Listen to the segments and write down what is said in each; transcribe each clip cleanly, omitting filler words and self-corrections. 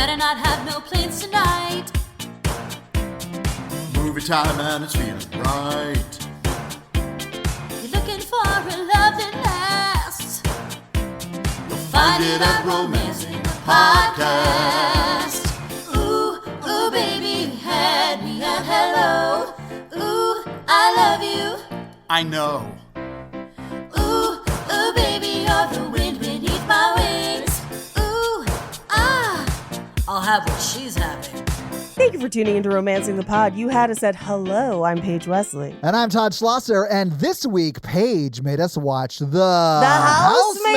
better not have no plans tonight. Movie time and it's feeling right. You're looking for a love that lasts. You'll find it at Romancing the Podcast. Ooh, ooh, baby, you had me at hello. Ooh, I love you. I know. Ooh, ooh, baby, you're the wind beneath my wings. Ooh, ah, I'll have what she's having. Thank you for tuning into Romancing the Pod. You had us at hello. I'm Paige Wesley. And I'm Todd Schlosser, and this week, Paige made us watch The Housemaid.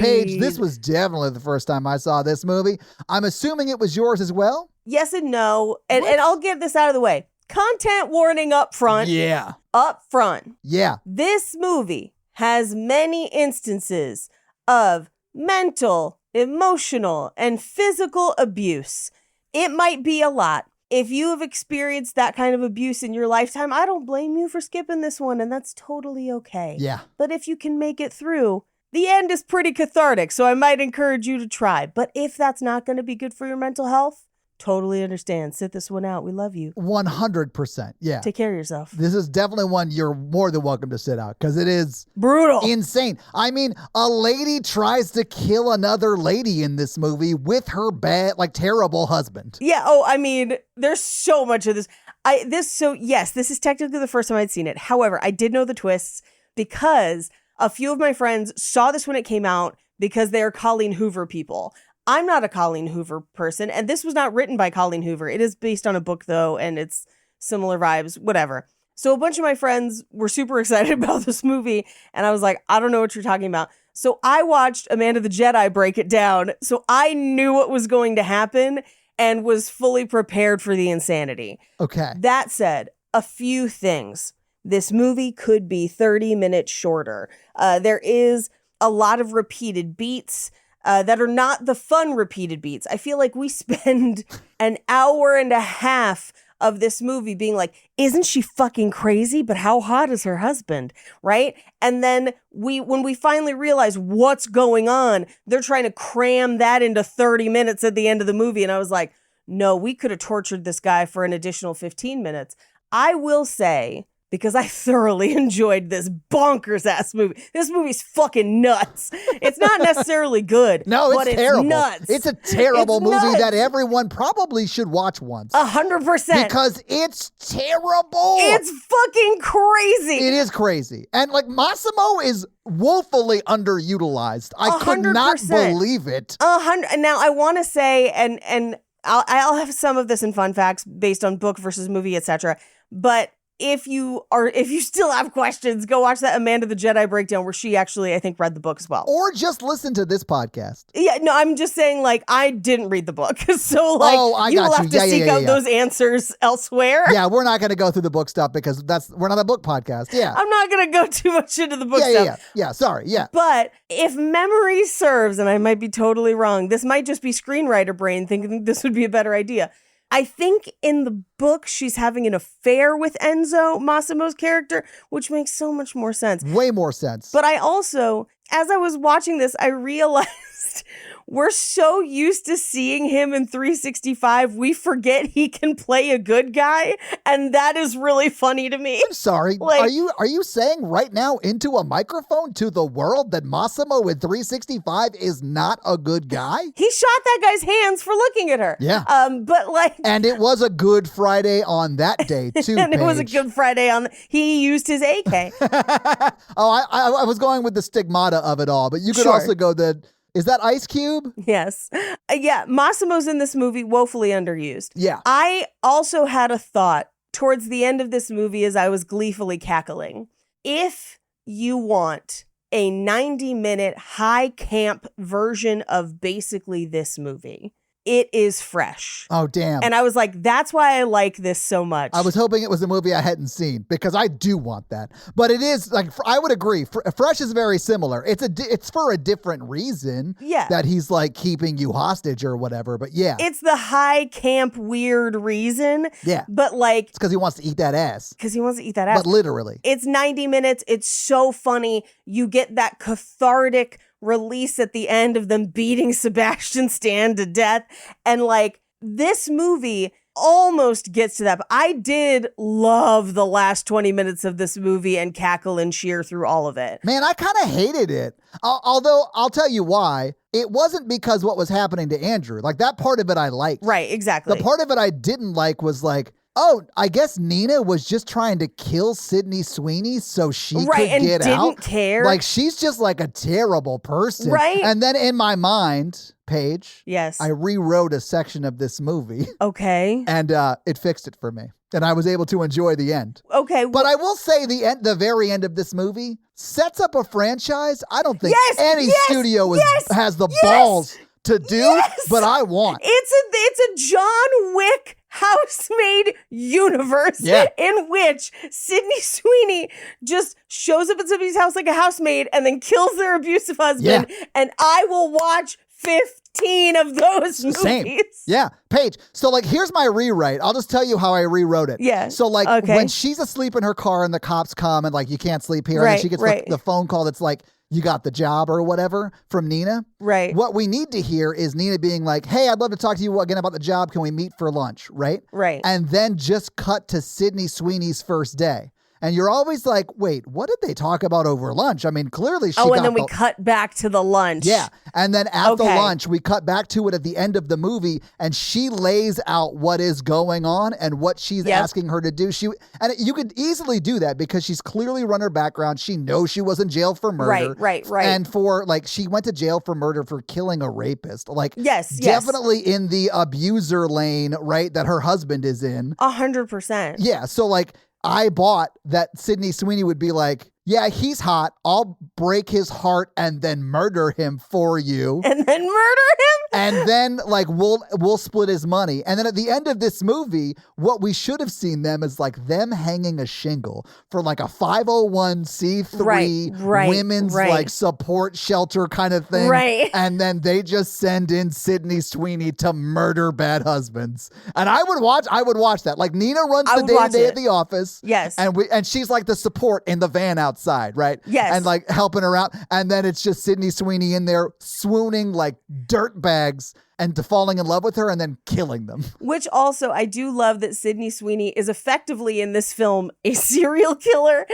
Paige, this was definitely the first time I saw this movie. I'm assuming it was yours as well? Yes and no. And I'll get this out of the way. Content warning up front. Yeah. Up front. Yeah. This movie has many instances of mental, emotional, and physical abuse. It might be a lot. If you have experienced that kind of abuse in your lifetime, I don't blame you for skipping this one, and that's totally okay. Yeah. But if you can make it through, the end is pretty cathartic, so I might encourage you to try. But if that's not going to be good for your mental health, totally understand. Sit this one out. We love you. 100%. Yeah. Take care of yourself. This is definitely one you're more than welcome to sit out because it is brutal. Insane. I mean, a lady tries to kill another lady in this movie with her bad, terrible husband. Yeah. Oh, I mean, there's so much of this. Yes, this is technically the first time I'd seen it. However, I did know the twists because a few of my friends saw this when it came out because they are Colleen Hoover people. I'm not a Colleen Hoover person, and this was not written by Colleen Hoover. It is based on a book, though, and it's similar vibes, whatever. So a bunch of my friends were super excited about this movie, and I was like, I don't know what you're talking about. So I watched Amanda the Jedi break it down, so I knew what was going to happen and was fully prepared for the insanity. Okay. That said, a few things. This movie could be 30 minutes shorter. There is a lot of repeated beats. That are not the fun repeated beats. I feel like we spend an hour and a half of this movie being like, isn't she fucking crazy? But how hot is her husband? Right? And then when we finally realize what's going on, they're trying to cram that into 30 minutes at the end of the movie. And I was like, no, we could have tortured this guy for an additional 15 minutes. I will say, because I thoroughly enjoyed this bonkers ass movie. This movie's fucking nuts. It's not necessarily good. No, but it's terrible. Nuts. It's a terrible It's movie nuts. that everyone probably should watch once. 100%. Because it's terrible. It's fucking crazy. It is crazy. And Massimo is woefully underutilized. I could not 100%. believe it. 100. Now I want to say, and I'll have some of this in fun facts based on book versus movie, etc. But if you still have questions, go watch that Amanda the Jedi breakdown where she actually, I think, read the book as well. Or just listen to this podcast. Yeah, no, I'm just saying, I didn't read the book. So, you will have to seek out those answers elsewhere. Yeah, we're not going to go through the book stuff because we're not a book podcast. Yeah. I'm not going to go too much into the book stuff. Yeah, sorry, yeah. But if memory serves, and I might be totally wrong, this might just be screenwriter brain thinking this would be a better idea. I think in the book, she's having an affair with Enzo, Massimo's character, which makes so much more sense. Way more sense. But I also, as I was watching this, I realized we're so used to seeing him in 365, we forget he can play a good guy. And that is really funny to me. I'm sorry. Are you saying right now into a microphone to the world that Massimo in 365 is not a good guy? He shot that guy's hands for looking at her. Yeah. And it was a Good Friday on that day too. And Paige. it was a Good Friday he used his AK. I was going with the stigmata of it all, but you could also go is that Ice Cube? Yes. Yeah, Massimo's in this movie woefully underused. Yeah. I also had a thought towards the end of this movie as I was gleefully cackling. If you want a 90-minute high camp version of basically this movie, it is fresh. Oh, damn. And I was like, that's why I like this so much. I was hoping it was a movie I hadn't seen because I do want that. But it is, I would agree. Fresh is very similar. It's for a different reason that he's keeping you hostage or whatever. But yeah. It's the high camp weird reason. Yeah. But it's because he wants to eat that ass. But literally. It's 90 minutes. It's so funny. You get that cathartic release at the end of them beating Sebastian Stan to death. And like, this movie almost gets to that. But I did love the last 20 minutes of this movie and cackle and cheer through all of it. Man, I kind of hated it. Although I'll tell you why. It wasn't because what was happening to Andrew. Like, that part of it I liked. Right, exactly. The part of it I didn't like was like, oh, I guess Nina was just trying to kill Sydney Sweeney so she could get out. Didn't care. Like, she's just like a terrible person. Right. And then in my mind, Paige, yes, I rewrote a section of this movie. Okay. And it fixed it for me. And I was able to enjoy the end. Okay. But I will say the very end of this movie sets up a franchise I don't think any studio has the balls to do, but I want. It's a John Wick Housemaid universe in which Sydney Sweeney just shows up at somebody's house like a housemaid and then kills their abusive husband. Yeah. And I will watch 15 of those movies. Same. Yeah. Paige, so like, here's my rewrite. I'll just tell you how I rewrote it. Yeah. So like, when she's asleep in her car and the cops come and like, you can't sleep here. And then she gets the phone call that's like, you got the job or whatever from Nina. Right. What we need to hear is Nina being like, hey, I'd love to talk to you again about the job. Can we meet for lunch? Right. Right. And then just cut to Sydney Sweeney's first day. And you're always like, wait, what did they talk about over lunch? I mean, clearly she got and then we cut back to the lunch. Yeah. And then at the lunch, we cut back to it at the end of the movie, and she lays out what is going on and what she's asking her to do. And you could easily do that because she's clearly run her background. She knows she was in jail for murder. Right. And for, like, she went to jail for murder for killing a rapist. Like, yes. Definitely in the abuser lane, right, that her husband is in. 100%. Yeah. So, like, I bought that Sydney Sweeney would be like, yeah, he's hot. I'll break his heart and then murder him for you. And then murder him? And then like we'll split his money. And then at the end of this movie, what we should have seen them is like them hanging a shingle for like a 501c3 women's like support shelter kind of thing. Right. And then they just send in Sydney Sweeney to murder bad husbands. And I would watch that. Like, Nina runs the day-to-day at the office. Yes. And she's like the support in the van outside, right? Yes. And like helping her out. And then it's just Sydney Sweeney in there swooning like dirtbags and falling in love with her and then killing them. Which also, I do love that Sydney Sweeney is effectively in this film a serial killer,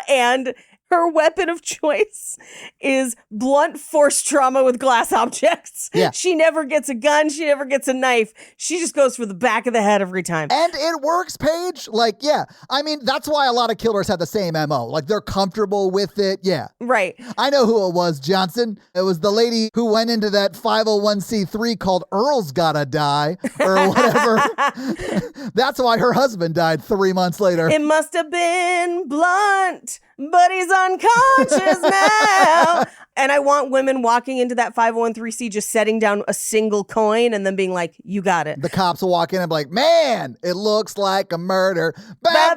and her weapon of choice is blunt force trauma with glass objects. Yeah. She never gets a gun. She never gets a knife. She just goes for the back of the head every time. And it works, Paige. Like, yeah. I mean, that's why a lot of killers have the same MO. Like, they're comfortable with it. Yeah. Right. I know who it was, Johnson. It was the lady who went into that 501c3 called Earl's Gotta Die or whatever. That's why her husband died 3 months later. It must have been blunt, but he's unconscious now. And I want women walking into that 501c just setting down a single coin and then being like, you got it. The cops will walk in and be like, man, it looks like a murder. Wow,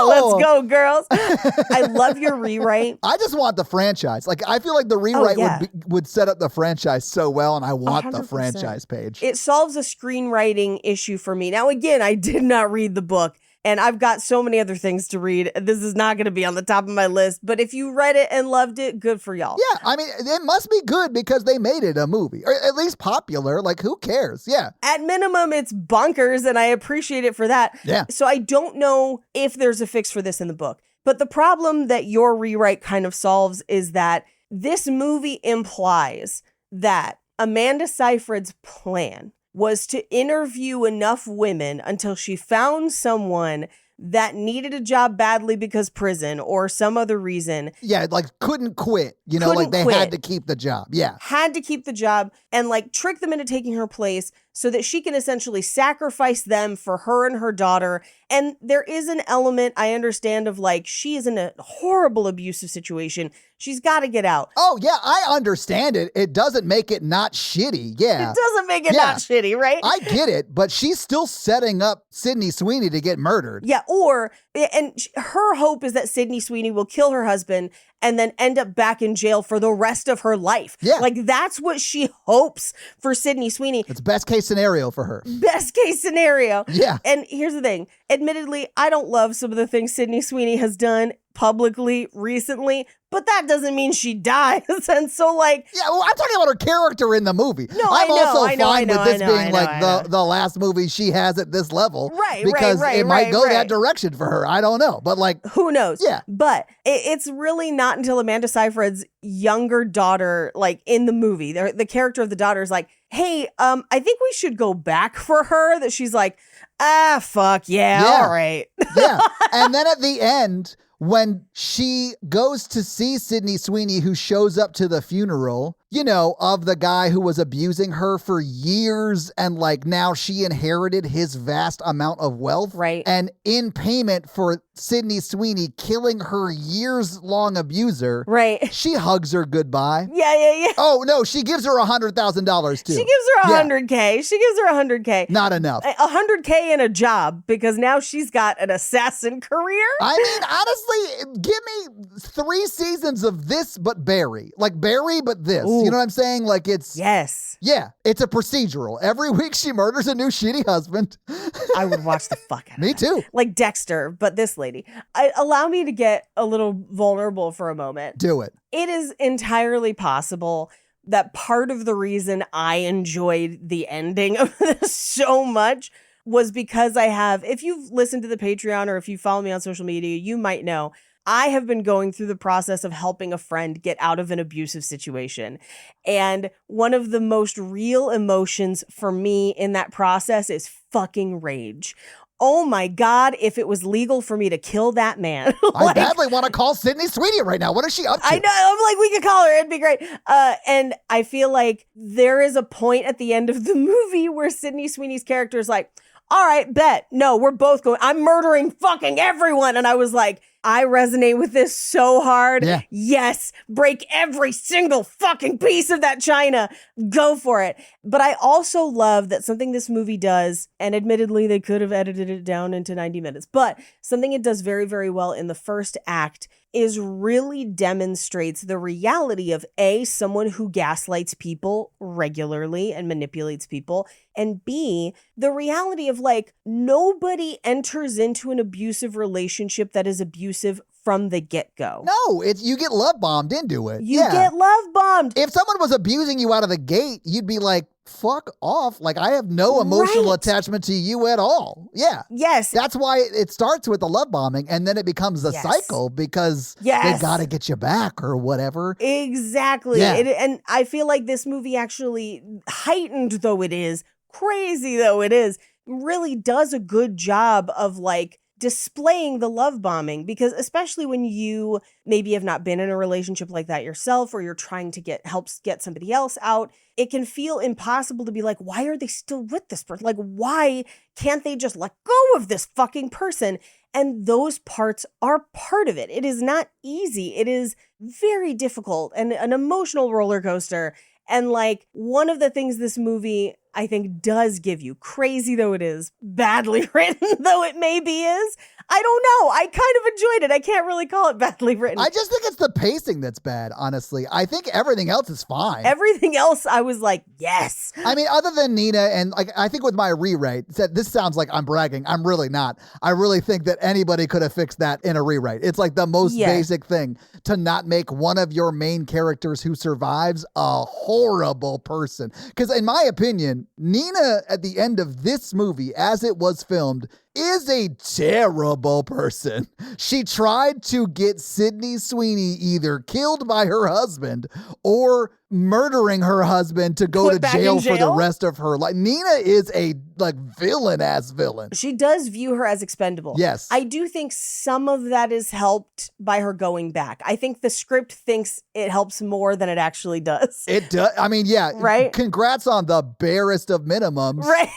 let's go, girls. I love your rewrite. I just want the franchise. Like, I feel like the rewrite would set up the franchise so well, and I want 100%. The franchise, Paige. It solves a screenwriting issue for me. Now, again, I did not read the book. And I've got so many other things to read. This is not going to be on the top of my list. But if you read it and loved it, good for y'all. Yeah, I mean, it must be good because they made it a movie. Or at least popular. Like, who cares? Yeah. At minimum, it's bonkers, and I appreciate it for that. Yeah. So I don't know if there's a fix for this in the book. But the problem that your rewrite kind of solves is that this movie implies that Amanda Seyfried's plan was to interview enough women until she found someone that needed a job badly because prison or some other reason. Yeah, like couldn't quit. You know, like they had to keep the job. Yeah. Had to keep the job and like trick them into taking her place so that she can essentially sacrifice them for her and her daughter. And there is an element, I understand, of like, she is in a horrible abusive situation. She's got to get out. Oh, yeah, I understand it. It doesn't make it not shitty. Yeah. It doesn't make it not shitty, right? I get it, but she's still setting up Sydney Sweeney to get murdered. Yeah, and her hope is that Sydney Sweeney will kill her husband and then end up back in jail for the rest of her life. Yeah. Like, that's what she hopes for Sydney Sweeney. It's best case scenario for her. Best case scenario. Yeah. And here's the thing. Admittedly, I don't love some of the things Sydney Sweeney has done publicly recently, but that doesn't mean she dies. And so, like... Yeah, well, I'm talking about her character in the movie. No, I'm also fine with this being like the last movie she has at this level. Right, because it might go that direction for her. I don't know. But like... Who knows? Yeah. But it's really not until Amanda Seyfried's younger daughter, like in the movie, the character of the daughter is like, hey, I think we should go back for her. That she's like, fuck, yeah. All right. Yeah. And then at the end... when she goes to see Sydney Sweeney, who shows up to the funeral, you know, of the guy who was abusing her for years, and like now she inherited his vast amount of wealth. Right. And in payment for Sydney Sweeney killing her years-long abuser, right, she hugs her goodbye. Yeah. Oh, no, she gives her $100,000 too. She gives her $100K. She gives her $100K. Not enough. $100K in a job, because now she's got an assassin career. I mean, honestly, give me 3 seasons of this, but Barry. Like Barry, but this. Ooh. You know what I'm saying? Like it's... Yes. Yeah, it's a procedural. Every week she murders a new shitty husband. I would watch the fuck out of Me that. too. Like Dexter, but this lady. Allow me to get a little vulnerable for a moment. Do it. It is entirely possible that part of the reason I enjoyed the ending of this so much was because I have, if you've listened to the Patreon or if you follow me on social media, you might know I have been going through the process of helping a friend get out of an abusive situation. And one of the most real emotions for me in that process is fucking rage. Oh my God, if it was legal for me to kill that man. I badly want to call Sydney Sweeney right now. What is she up to? I know. I'm like, we could call her. It'd be great. And I feel like there is a point at the end of the movie where Sydney Sweeney's character is like, all right, bet. No, we're both going. I'm murdering fucking everyone. And I was like, I resonate with this so hard. Yeah. Yes. Break every single fucking piece of that china. Go for it. But I also love that something this movie does, and admittedly, they could have edited it down into 90 minutes, but something it does very, very well in the first act is really demonstrates the reality of A, someone who gaslights people regularly and manipulates people, and B, the reality of like nobody enters into an abusive relationship that is abusive from the get-go. No, you get love bombed into it. You get love bombed. If someone was abusing you out of the gate, you'd be like, fuck off. Like, I have no emotional attachment to you at all. Yeah. Yes. That's why it starts with the love bombing, and then it becomes a cycle because they got to get you back or whatever. Exactly. Yeah. And I feel like this movie actually, heightened though it is, crazy though it is, really does a good job of like displaying the love bombing, because especially when you maybe have not been in a relationship like that yourself, or you're trying to help get somebody else out, it can feel impossible to be like, why are they still with this person? Like, why can't they just let go of this fucking person? And those parts are part of it. It is not easy. It is very difficult and an emotional roller coaster. And like one of the things this movie, I think, does give you, crazy though it is, badly written though it maybe is, I don't know. I kind of enjoyed it. I can't really call it badly written. I just think it's the pacing that's bad, honestly. I think everything else is fine. Everything else, I was like, yes. I mean, other than Nina, and like, I think with my rewrite, this sounds like I'm bragging. I'm really not. I really think that anybody could have fixed that in a rewrite. It's like the most basic thing, to not make one of your main characters who survives a horrible person. Because in my opinion, Nina at the end of this movie, as it was filmed, is a terrible person. She tried to get Sydney Sweeney either killed by her husband or murdering her husband to go to jail for the rest of her life. Nina is a like villain-ass villain. She does view her as expendable. Yes. I do think some of that is helped by her going back. I think the script thinks it helps more than it actually does. It does. I mean, yeah. Right? Congrats on the barest of minimums. Right.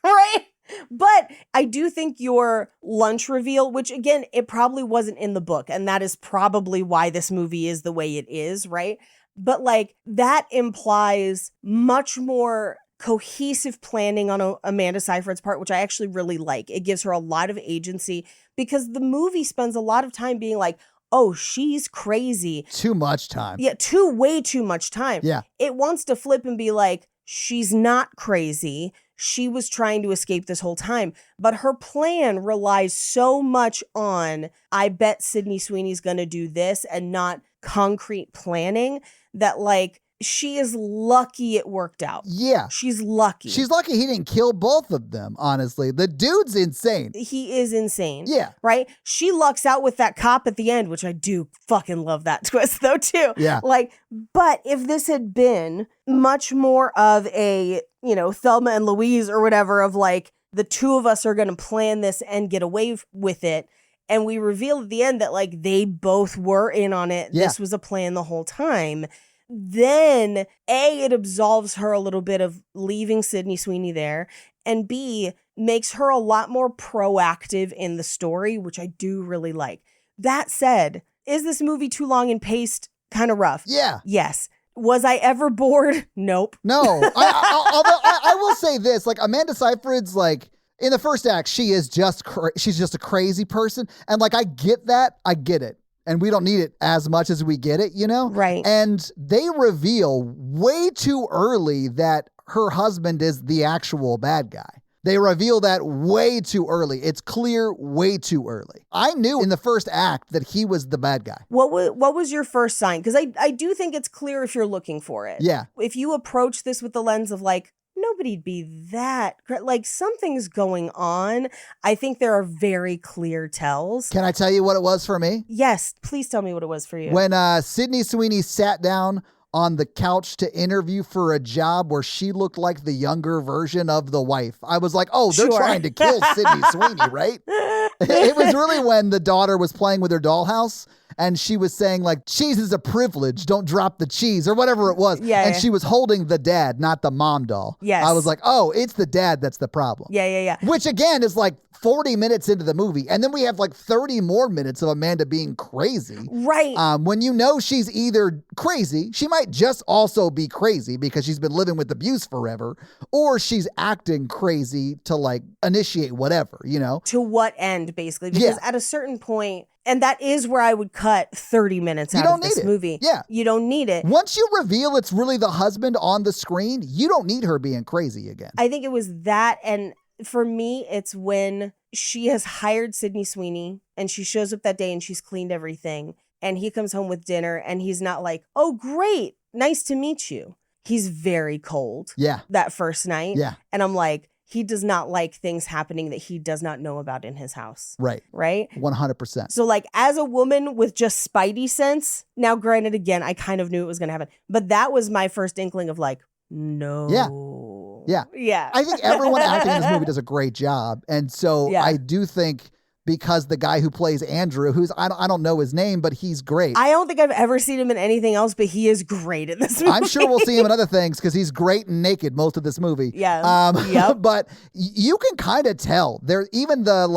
Right. But I do think your lunch reveal, which again, it probably wasn't in the book, and that is probably why this movie is the way it is, right? But like that implies much more cohesive planning on Amanda Seyfried's part, which I actually really like. It gives her a lot of agency because the movie spends a lot of time being like, oh, she's crazy. Too much time. Yeah, way too much time. Yeah. It wants to flip and be like, she's not crazy. She was trying to escape this whole time. But her plan relies so much on, I bet Sydney Sweeney's going to do this, and not concrete planning, that like, she is lucky it worked out. Yeah. She's lucky. She's lucky he didn't kill both of them, honestly. The dude's insane. He is insane. Yeah. Right? She lucks out with that cop at the end, which I do fucking love that twist though too. Yeah. Like, but if this had been much more of a, Thelma and Louise or whatever, of like, the two of us are going to plan this and get away with it, and we reveal at the end that like they both were in on it. Yeah. This was a plan the whole time. Then A, it absolves her a little bit of leaving Sydney Sweeney there, and B, makes her a lot more proactive in the story, which I do really like. That said, is this movie too long and paced kind of rough? Yeah. Yes. Was I ever bored? Nope. No. Although I will say this, like Amanda Seyfried's like, in the first act, she's just a crazy person. And like, I get that. I get it. And we don't need it as much as we get it, Right. And they reveal way too early that her husband is the actual bad guy. They reveal that way too early. It's clear way too early. I knew in the first act that he was the bad guy. What was your first sign? Because I do think it's clear if you're looking for it. Yeah. If you approach this with the lens of like, nobody'd be that, like something's going on, I think there are very clear tells. Can I tell you what it was for me? Yes, please tell me what it was for you. When Sydney Sweeney sat down on the couch to interview for a job where she looked like the younger version of the wife, I was like, oh, they're Sure. trying to kill Sydney Sweeney, right? It was really when the daughter was playing with her dollhouse and she was saying like, cheese is a privilege, don't drop the cheese, or whatever it was. Yeah, and yeah. she was holding the dad, not the mom doll. Yes. I was like, oh, it's the dad that's the problem. Yeah. Which again is like 40 minutes into the movie. And then we have like 30 more minutes of Amanda being crazy. Right. When she's either crazy, she might just also be crazy because she's been living with abuse forever, or she's acting crazy to like initiate whatever, To what end, basically? Because at a certain point, and that is where I would cut 30 minutes out of this movie. Yeah. You don't need it. Once you reveal it's really the husband on the screen, you don't need her being crazy again. I think it was that, and for me, it's when she has hired Sydney Sweeney and she shows up that day and she's cleaned everything, and he comes home with dinner and he's not like, oh, great, nice to meet you. He's very cold. Yeah. That first night. Yeah. And I'm like, he does not like things happening that he does not know about in his house. Right. Right? 100%. So like, as a woman with just spidey sense, now granted, again, I kind of knew it was going to happen, but that was my first inkling of like, no. Yeah. Yeah. I think everyone acting in this movie does a great job. And so I do think because the guy who plays Andrew, who's, I don't know his name, but he's great. I don't think I've ever seen him in anything else, but he is great in this movie. I'm sure we'll see him in other things because he's great and naked most of this movie. Yeah. Yep. But you can kind of tell there, even the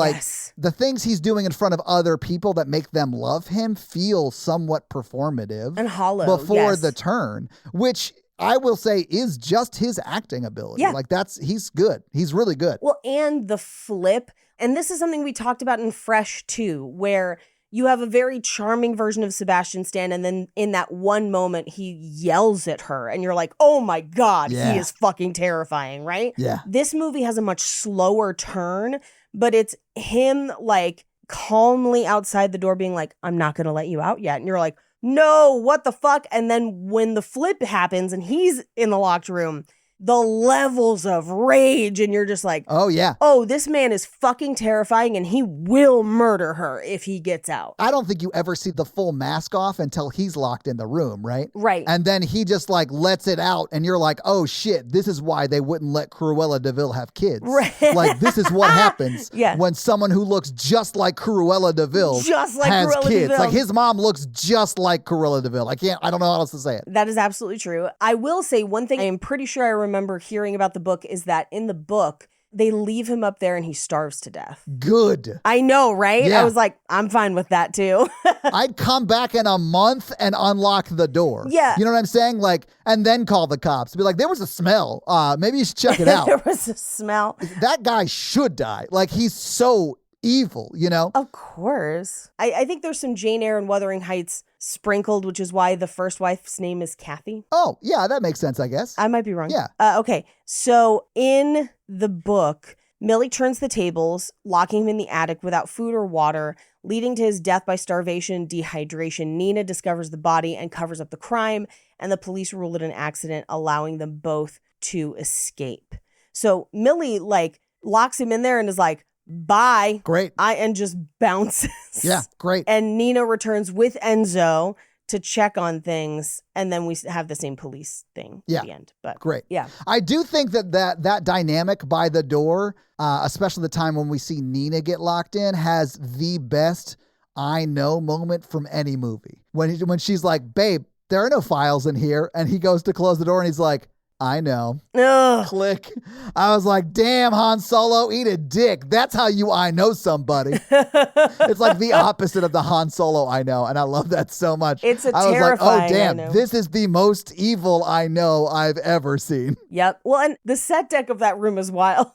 the things he's doing in front of other people that make them love him feel somewhat performative and hollow before the turn, which I will say is just his acting ability. Yeah. Like he's good. He's really good. Well, and the flip, and this is something we talked about in Fresh too, where you have a very charming version of Sebastian Stan, and then in that one moment, he yells at her, and you're like, oh my God, he is fucking terrifying, right? Yeah. This movie has a much slower turn, but it's him like calmly outside the door being like, I'm not going to let you out yet. And you're like, no, what the fuck? And then when the flip happens and he's in the locked room, the levels of rage, and you're just like, oh yeah, oh, this man is fucking terrifying and he will murder her if he gets out. I don't think you ever see the full mask off until he's locked in the room, right? Right. And then he just like lets it out and you're like, oh shit, this is why they wouldn't let Cruella de Vil have kids. Right. Like this is what happens Yeah. when someone who looks just like Cruella de Vil has Cruella kids. de Vil. Like his mom looks just like Cruella de Vil. I don't know how else to say it. That is absolutely true. I will say one thing I am pretty sure I remember hearing about the book is that in the book, they leave him up there and he starves to death. Good. I know, right? Yeah. I was like, I'm fine with that too. I'd come back in a month and unlock the door. Yeah. You know what I'm saying? Like, and then call the cops. Be like, there was a smell. Maybe you should check it out. There was a smell. That guy should die. Like, he's so evil, you know? Of course. I think there's some Jane Eyre and Wuthering Heights sprinkled, which is why the first wife's name is Kathy. Oh, yeah, that makes sense, I guess. I might be wrong. Yeah. Okay, so in the book, Millie turns the tables, locking him in the attic without food or water, leading to his death by starvation, dehydration. Nina discovers the body and covers up the crime, and the police rule it an accident, allowing them both to escape. So Millie, like, locks him in there and is like, bye. Great. And just bounces. Yeah, great. And Nina returns with Enzo to check on things, and then we have the same police thing at the end. But great. Yeah. I do think that dynamic by the door, especially the time when we see Nina get locked in, has the best I know moment from any movie. When she's like, babe, there are no files in here, and he goes to close the door and he's like, I know. Ugh. Click. I was like, damn, Han Solo, eat a dick. That's how I know somebody. It's like the opposite of the Han Solo I know, and I love that so much. It's a I was like, terrifying oh, damn, I know. this is the most evil I know I've ever seen. Yep. Well, and the set deck of that room is wild.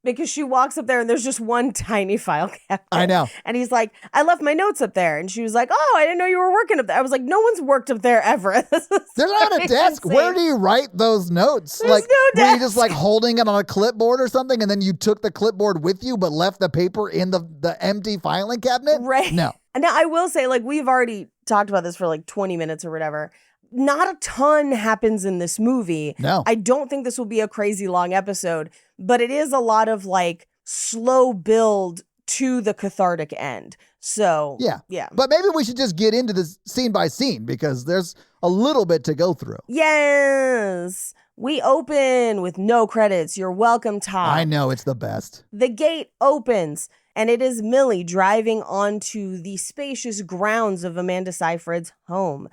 Because she walks up there and there's just one tiny file cabinet. I know. And he's like, I left my notes up there. And she was like, oh, I didn't know you were working up there. I was like, no one's worked up there ever. There's not a desk. insane. Where do you write those notes? There's like, no were you desk. just like holding it on a clipboard or something, and then you took the clipboard with you but left the paper in the empty filing cabinet? Right. No. Now, I will say, like, we've already talked about this for like 20 minutes or whatever. Not a ton happens in this movie. No. I don't think this will be a crazy long episode, but it is a lot of like slow build to the cathartic end. So, yeah. But maybe we should just get into this scene by scene because there's a little bit to go through. Yes. We open with no credits. You're welcome, Tom. I know, it's the best. The gate opens, and it is Millie driving onto the spacious grounds of Amanda Seyfried's home.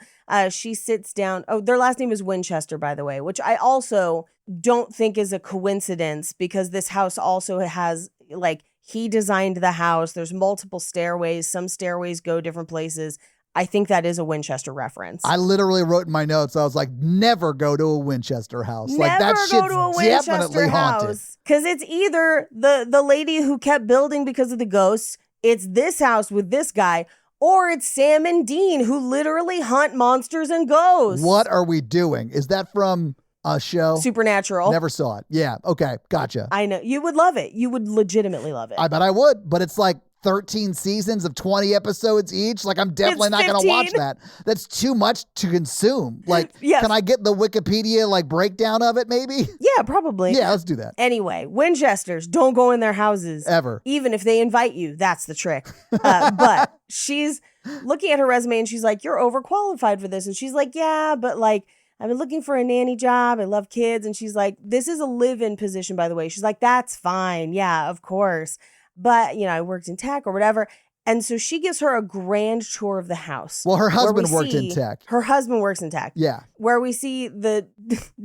She sits down. Oh, their last name is Winchester, by the way, which I also don't think is a coincidence because this house also has, like, he designed the house. There's multiple stairways. Some stairways go different places. I think that is a Winchester reference. I literally wrote in my notes, I was like, never go to a Winchester house. Never like that go shit's to a Winchester definitely haunted. house. Because it's either the lady who kept building because of the ghosts, it's this house with this guy, or it's Sam and Dean who literally hunt monsters and ghosts. What are we doing? Is that from a show? Supernatural. Never saw it. Yeah. Okay. Gotcha. I know. You would love it. You would legitimately love it. I bet I would, but it's like 13 seasons of 20 episodes each. Like, I'm definitely not going to watch that. That's too much to consume. Like, Yes. Can I get the Wikipedia, like, breakdown of it, maybe? Yeah, probably. Yeah, let's do that. Anyway, Winchesters, don't go in their houses. Ever. Even if they invite you. That's the trick. But she's looking at her resume and she's like, you're overqualified for this. And she's like, yeah, but like, I've been looking for a nanny job. I love kids. And she's like, this is a live-in position, by the way. She's like, that's fine. Yeah, of course. But, you know, I worked in tech or whatever. And so she gives her a grand tour of the house. Well, her where husband we worked in see- tech. Her husband works in tech. Yeah. Where we see the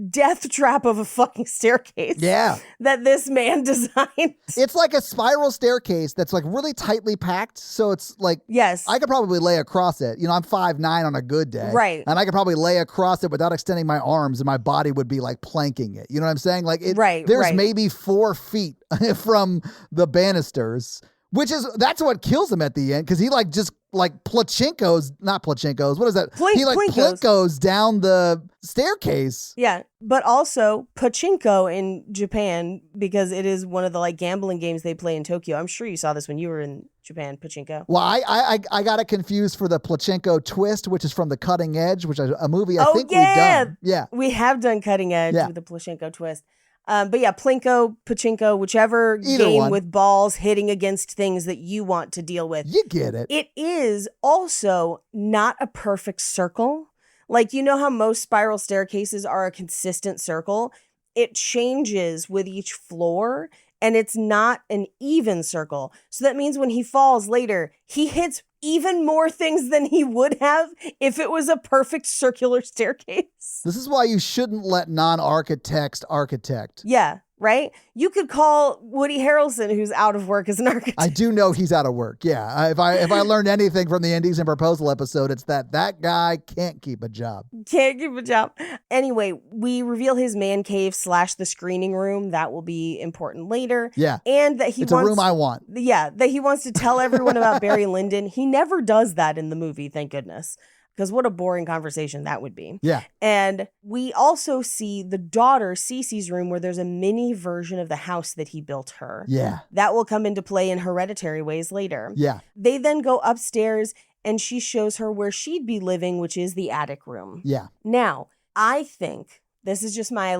death trap of a fucking staircase. Yeah. That this man designed. It's like a spiral staircase that's like really tightly packed. So it's like, Yes. I could probably lay across it. You know, I'm 5'9" on a good day. Right. And I could probably lay across it without extending my arms and my body would be like planking it. You know what I'm saying? Like, Right, there's right. maybe 4 feet from the banisters, that's what kills him at the end. Cause he like just like not Plachinkos. What is that? He like Plinkos. plinkos down the staircase. Yeah, but also pachinko in Japan because it is one of the like gambling games they play in Tokyo. I'm sure you saw this when you were in Japan, pachinko. Well, I got it confused for the Plachinko Twist, which is from The Cutting Edge, which is a movie I think we've done. Yeah. We have done Cutting Edge Yeah. with the pachinko twist. But yeah, plinko, pachinko, whichever Either game one. with balls hitting against things that you want to deal with. You get it. It is also not a perfect circle. Like, you know how most spiral staircases are a consistent circle? It changes with each floor, and it's not an even circle. So that means when he falls later, he hits even more things than he would have if it was a perfect circular staircase. This is why you shouldn't let non-architects architect. Yeah, right? You could call Woody Harrelson, who's out of work, as an architect. I do know he's out of work. Yeah. If I learned anything from the Indecent Proposal episode, it's that guy can't keep a job. Can't keep a job. Anyway, we reveal his man cave / the screening room. That will be important later. Yeah. And that it's a room I want. Yeah. That he wants to tell everyone about Barry Lyndon. He never does that in the movie, thank goodness. Because what a boring conversation that would be. Yeah. And we also see the daughter, Cece's room, where there's a mini version of the house that he built her. Yeah. That will come into play in hereditary ways later. Yeah. They then go upstairs and she shows her where she'd be living, which is the attic room. Yeah. Now, I think this is just my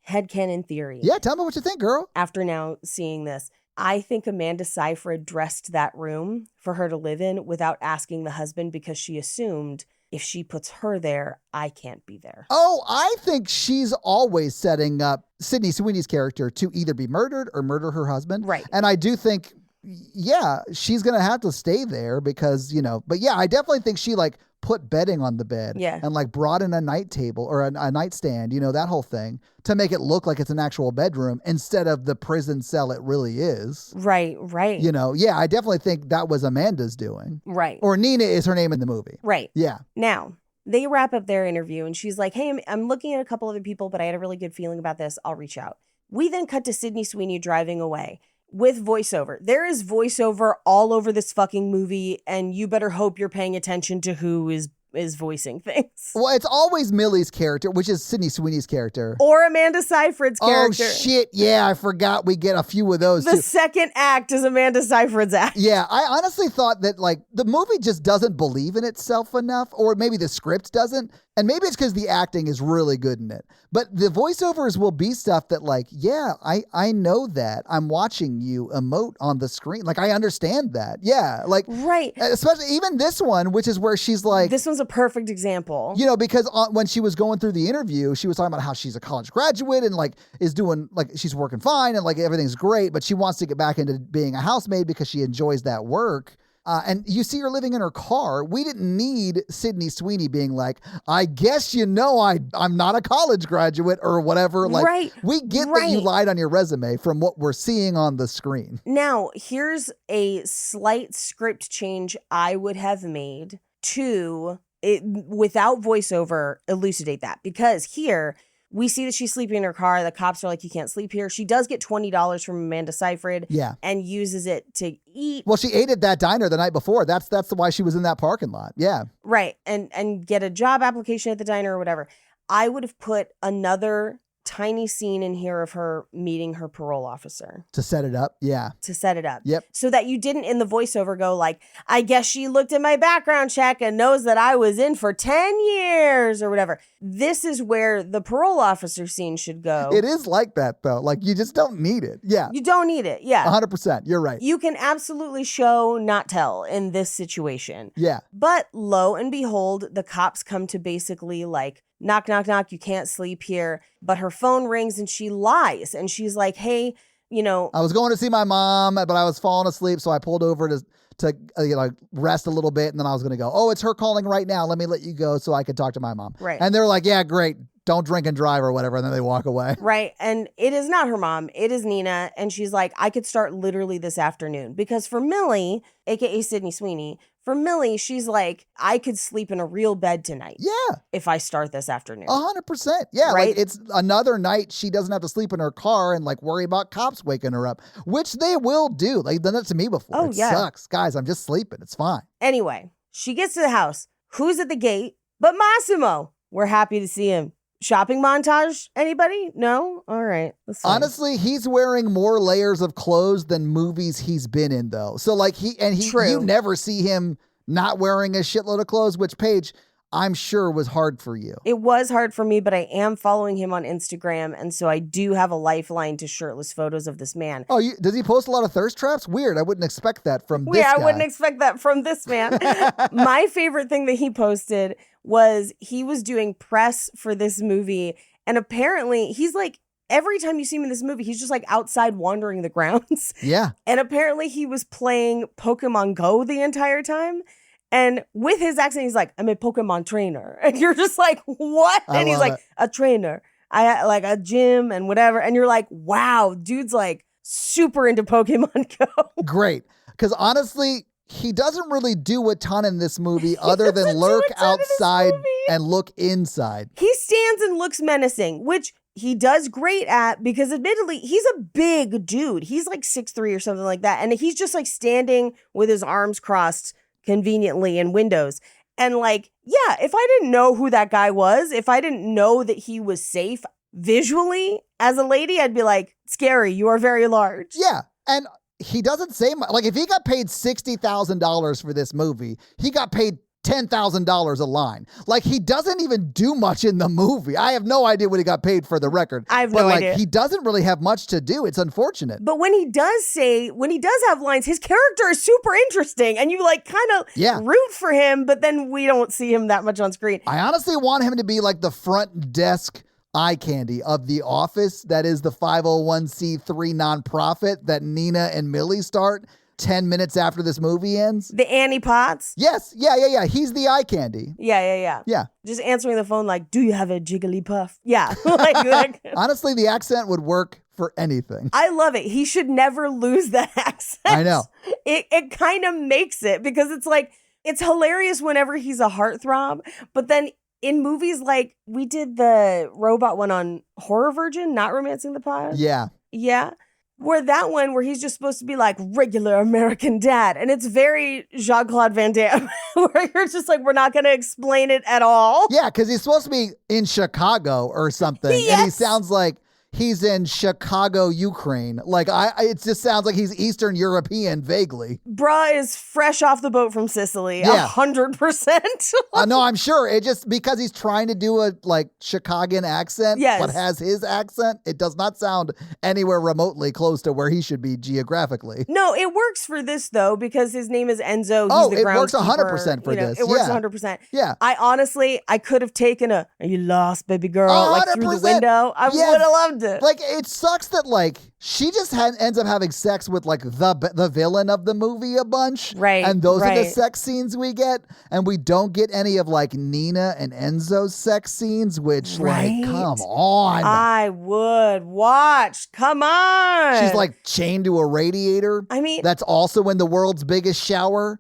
headcanon theory. Yeah, tell me what you think, girl. After now seeing this. I think Amanda Seyfried dressed that room for her to live in without asking the husband because she assumed if she puts her there, I can't be there. Oh, I think she's always setting up Sydney Sweeney's character to either be murdered or murder her husband. Right. And I do think, yeah, she's going to have to stay there because, but yeah, I definitely think she put bedding on the bed and brought in a night table or a nightstand, that whole thing to make it look like it's an actual bedroom instead of the prison cell it really is. Right. Yeah, I definitely think that was Amanda's doing. Right. Or Nina is her name in the movie. Right. Yeah. Now, they wrap up their interview and she's like, hey, I'm looking at a couple other people, but I had a really good feeling about this. I'll reach out. We then cut to Sydney Sweeney driving away. With voiceover. There is voiceover all over this fucking movie, and you better hope you're paying attention to who is voicing things. Well, it's always Millie's character, which is Sydney Sweeney's character. Or Amanda Seyfried's character. Oh, shit. Yeah, I forgot we get a few of those, The second act is Amanda Seyfried's act. Yeah, I honestly thought that, the movie just doesn't believe in itself enough, or maybe the script doesn't, and maybe it's because the acting is really good in it. But the voiceovers will be stuff that, yeah, I know that. I'm watching you emote on the screen. I understand that. Yeah, right. Especially even this one, which is where she's like... This one's a perfect example. Because when she was going through the interview, she was talking about how she's a college graduate and is doing she's working fine and everything's great, but she wants to get back into being a housemaid because she enjoys that work. And you see her living in her car. We didn't need Sydney Sweeney being I guess I'm not a college graduate or whatever. Right. We get that you lied on your resume from what we're seeing on the screen. Now, here's a slight script change I would have made to it without voiceover elucidate that. Because here we see that she's sleeping in her car. The cops are like, you can't sleep here. She does get $20 from Amanda Seyfried. Yeah. And uses it to eat. Well, she ate at that diner the night before. That's why she was in that parking lot. Yeah. Right. And get a job application at the diner or whatever. I would have put another tiny scene in here of her meeting her parole officer. To set it up. Yeah. To set it up. Yep. So that you didn't in the voiceover go I guess she looked at my background check and knows that I was in for 10 years or whatever. This is where the parole officer scene should go. It is like that though. You just don't need it. Yeah. You don't need it. Yeah. 100%. You're right. You can absolutely show, not tell in this situation. Yeah. But lo and behold, the cops come to basically knock, knock, knock, you can't sleep here. But her phone rings and she lies. And she's like, hey, I was going to see my mom, but I was falling asleep. So I pulled over to rest a little bit. And then I was going to go, oh, it's her calling right now. Let me let you go so I can talk to my mom. Right. And they're like, yeah, great. Don't drink and drive or whatever. And then they walk away. Right. And it is not her mom. It is Nina. And she's like, I could start literally this afternoon. Because for Millie, aka Sydney Sweeney, for Millie, she's like, I could sleep in a real bed tonight. Yeah. If I start this afternoon. 100%. Yeah. Right? It's another night she doesn't have to sleep in her car and worry about cops waking her up, which they will do. They've done that to me before. Oh, it yeah. sucks. Guys, I'm just sleeping. It's fine. Anyway, she gets to the house. Who's at the gate? But Massimo. We're happy to see him. Shopping montage? Anybody? No? All right. Honestly, he's wearing more layers of clothes than movies he's been in, though. So, you never see him not wearing a shitload of clothes, which, Paige, I'm sure was hard for you. It was hard for me, but I am following him on Instagram, and so I do have a lifeline to shirtless photos of this man. Oh, does he post a lot of thirst traps? Weird. I wouldn't expect that from this guy. I wouldn't expect that from this man. My favorite thing that he posted was he was doing press for this movie, and apparently he's every time you see him in this movie, he's just outside wandering the grounds. Yeah. And apparently he was playing Pokemon Go the entire time. And with his accent, he's like, I'm a Pokemon trainer. And you're just like, what? And he's like, a trainer. I like a gym and whatever. And you're like, wow, dude's like super into Pokemon Go. Great. Because honestly, he doesn't really do a ton in this movie other than lurk outside and look inside. He stands and looks menacing, which he does great at because admittedly, he's a big dude. He's like 6'3" or something like that. And he's just like standing with his arms crossed conveniently in windows. And like, yeah, if I didn't know who that guy was, if I didn't know that he was safe visually as a lady, I'd be like, scary. You are very large. Yeah. And he doesn't say much. Like, if he got paid $60,000 for this movie, he got paid $10,000 a line. Like, he doesn't even do much in the movie. I have no idea what he got paid for the record. I have no idea. He doesn't really have much to do. It's unfortunate. But when he does have lines, his character is super interesting and you like kind of root for him, but then we don't see him that much on screen. I honestly want him to be like the front desk eye candy of The Office. That is the 501c3 nonprofit that Nina and Millie start 10 minutes after this movie ends. The Annie Potts? Yes. Yeah. He's the eye candy. Yeah. Just answering the phone like, do you have a Jigglypuff? Yeah. like, honestly, the accent would work for anything. I love it. He should never lose that accent. I know. It kind of makes it because it's like, it's hilarious whenever he's a heartthrob, but then in movies like we did the robot one on Horror Virgin, Not Romancing the Pod. Yeah. Where that one where he's just supposed to be like regular American dad. And it's very Jean-Claude Van Damme where you're just like, we're not going to explain it at all. Yeah, because he's supposed to be in Chicago or something. Yes. And he sounds like he's in Chicago, Ukraine. Like, it just sounds like he's Eastern European vaguely. Bruh is fresh off the boat from Sicily. 100%. No, I'm sure. It just because he's trying to do a like Chicagoan accent, but has his accent, it does not sound anywhere remotely close to where he should be geographically. No, it works for this though because his name is Enzo. He's the it works groundskeeper. 100% for this. It works 100%. Yeah. I could have taken are you lost, baby girl? 100%. Like through the window. I would have loved it. Like, it sucks that like she just ends up having sex with like the villain of the movie a bunch, right? And those are the sex scenes we get, and we don't get any of like Nina and Enzo's sex scenes, which like, come on, I would watch. Come on, she's like chained to a radiator. I mean, that's also in the world's biggest shower.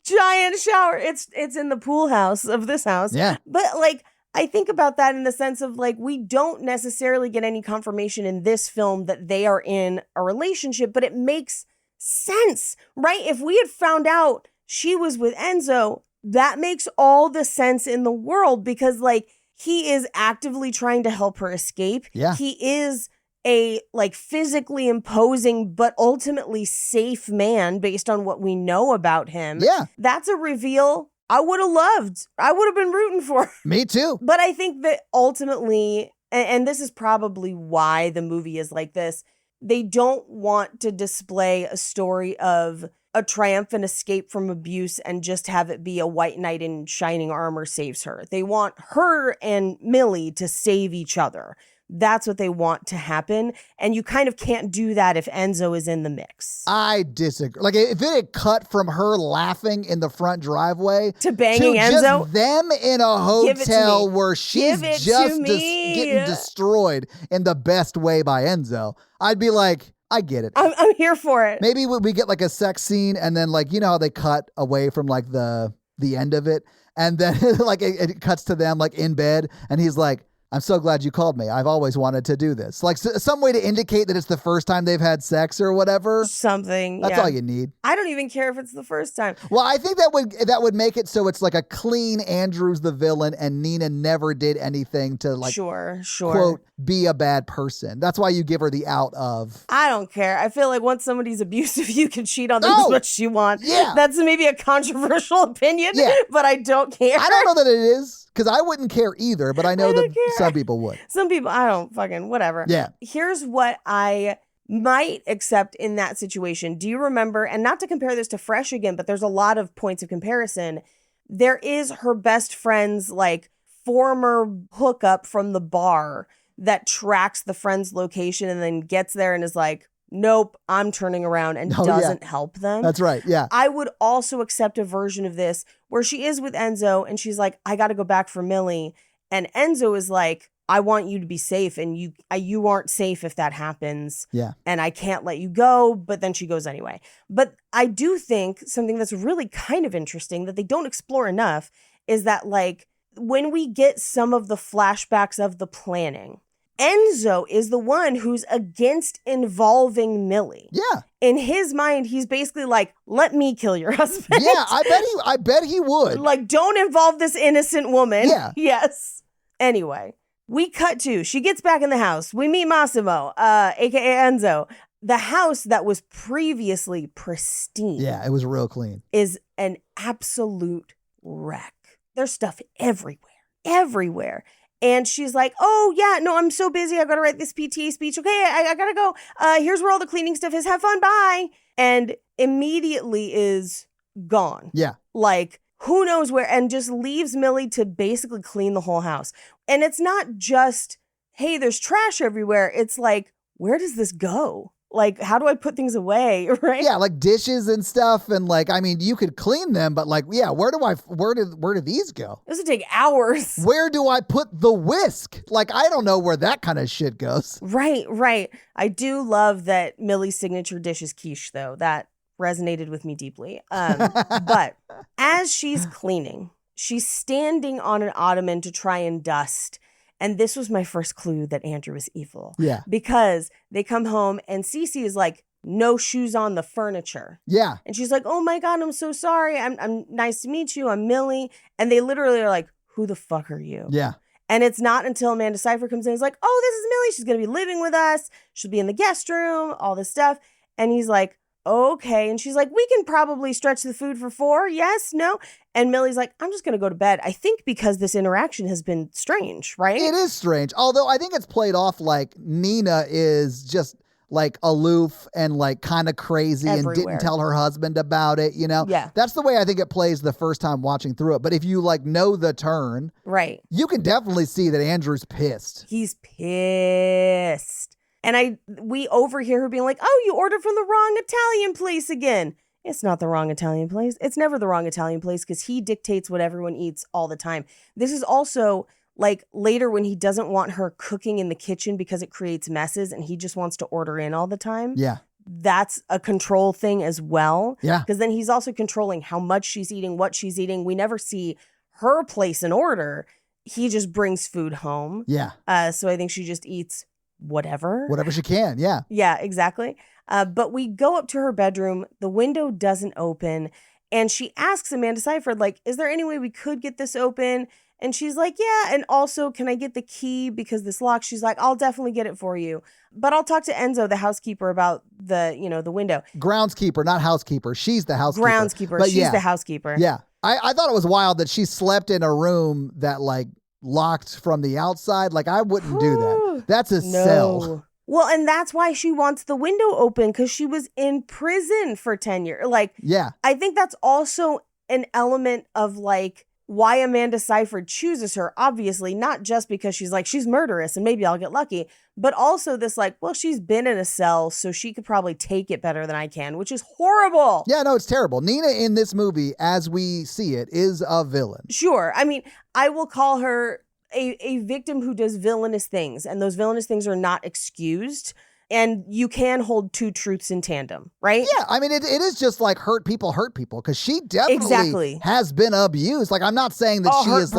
Giant shower. It's in the pool house of this house. Yeah, but like. I think about that in the sense of like, we don't necessarily get any confirmation in this film that they are in a relationship, but it makes sense, right? If we had found out she was with Enzo, that makes all the sense in the world because like he is actively trying to help her escape. Yeah. He is a like physically imposing, but ultimately safe man based on what we know about him. Yeah. That's a reveal I would have loved. I would have been rooting for. Me too. But I think that ultimately, and this is probably why the movie is like this, they don't want to display a story of a triumphant escape from abuse and just have it be a white knight in shining armor saves her. They want her and Millie to save each other. That's what they want to happen. And you kind of can't do that if Enzo is in the mix. I disagree. Like, if it had cut from her laughing in the front driveway to banging to Enzo, just them in a hotel where she's just getting destroyed in the best way by Enzo, I'd be like, I get it. I'm here for it. Maybe we get like a sex scene and then like, you know how they cut away from like the end of it. And then like it cuts to them like in bed and he's like, I'm so glad you called me. I've always wanted to do this. Like some way to indicate that it's the first time they've had sex or whatever. Something. That's all you need. I don't even care if it's the first time. Well, I think that would make it so it's like a clean Andrew's the villain and Nina never did anything to like sure. quote be a bad person. That's why you give her the out of. I don't care. I feel like once somebody's abusive, you can cheat on them as much as you want. Yeah. That's maybe a controversial opinion, but I don't care. I don't know that it is. Because I wouldn't care either, but I know that some people would. Some people, I don't fucking, whatever. Yeah. Here's what I might accept in that situation. Do you remember, and not to compare this to Fresh again, but there's a lot of points of comparison. There is her best friend's like former hookup from the bar that tracks the friend's location and then gets there and is like, nope, I'm turning around and doesn't help them. That's right. Yeah. I would also accept a version of this where she is with Enzo and she's like, I got to go back for Millie. And Enzo is like, I want you to be safe, and you aren't safe if that happens. Yeah. And I can't let you go, but then she goes anyway. But I do think something that's really kind of interesting that they don't explore enough is that, like, when we get some of the flashbacks of the planning, Enzo is the one who's against involving Millie. Yeah. In his mind, he's basically like, let me kill your husband. Yeah, I bet he would. Like, don't involve this innocent woman. Yeah. Yes. Anyway, we cut to, she gets back in the house. We meet Massimo, aka Enzo. The house that was previously pristine. Yeah, it was real clean. Is an absolute wreck. There's stuff everywhere. And she's like, oh, yeah, no, I'm so busy. I got to write this PTA speech. Okay, I got to go. Here's where all the cleaning stuff is. Have fun. Bye. And immediately is gone. Yeah. Like, who knows where, and just leaves Millie to basically clean the whole house. And it's not just, hey, there's trash everywhere. It's like, where does this go? Like, how do I put things away, right? Yeah, like dishes and stuff, and like, I mean, you could clean them, but like, yeah, where do these go? This would take hours. Where do I put the whisk? Like, I don't know where that kind of shit goes. Right. I do love that Millie's signature dish is quiche, though. That resonated with me deeply. But as she's cleaning, she's standing on an ottoman to try and dust. And this was my first clue that Andrew is evil. Yeah. Because they come home and Cece is like, no shoes on the furniture. Yeah. And she's like, oh my God, I'm so sorry. I'm nice to meet you. I'm Millie. And they literally are like, who the fuck are you? Yeah. And it's not until Amanda Seyfried comes in and is like, oh, this is Millie. She's going to be living with us. She'll be in the guest room, all this stuff. And he's like, okay. And she's like, we can probably stretch the food for 4. Yes, no. And Millie's like, I'm just going to go to bed. I think because this interaction has been strange, right? It is strange. Although I think it's played off like Nina is just like aloof and like kind of crazy Everywhere. And didn't tell her husband about it, you know? Yeah. That's the way I think it plays the first time watching through it. But if you like know the turn, right, you can definitely see that Andrew's pissed. He's pissed. And we overhear her being like, oh, you ordered from the wrong Italian place again. It's not the wrong Italian place. It's never the wrong Italian place because he dictates what everyone eats all the time. This is also like later when he doesn't want her cooking in the kitchen because it creates messes and he just wants to order in all the time. Yeah. That's a control thing as well. Yeah. Because then he's also controlling how much she's eating, what she's eating. We never see her place an order. He just brings food home. Yeah. So I think she just eats whatever she can. Yeah. Yeah, exactly. But we go up to her bedroom. The window doesn't open. And she asks Amanda Seyfried, like, is there any way we could get this open? And she's like, yeah. And also, can I get the key because this lock? She's like, I'll definitely get it for you. But I'll talk to Enzo, the housekeeper, about the window. Groundskeeper, not housekeeper. She's the housekeeper. Groundskeeper. But She's the housekeeper. Yeah. I thought it was wild that she slept in a room that like locked from the outside. Like I wouldn't do that. That's a cell. Well, and that's why she wants the window open because she was in prison for 10 years. Like, yeah, I think that's also an element of like why Amanda Seyfried chooses her. Obviously, not just because she's like, she's murderous and maybe I'll get lucky, but also this like, well, she's been in a cell, so she could probably take it better than I can, which is horrible. Yeah, no, it's terrible. Nina in this movie, as we see it, is a villain. Sure. I mean, I will call her a victim who does villainous things, and those villainous things are not excused. And you can hold two truths in tandem, right? Yeah, I mean, it is just like hurt people because she definitely has been abused. Like, I'm not saying that she is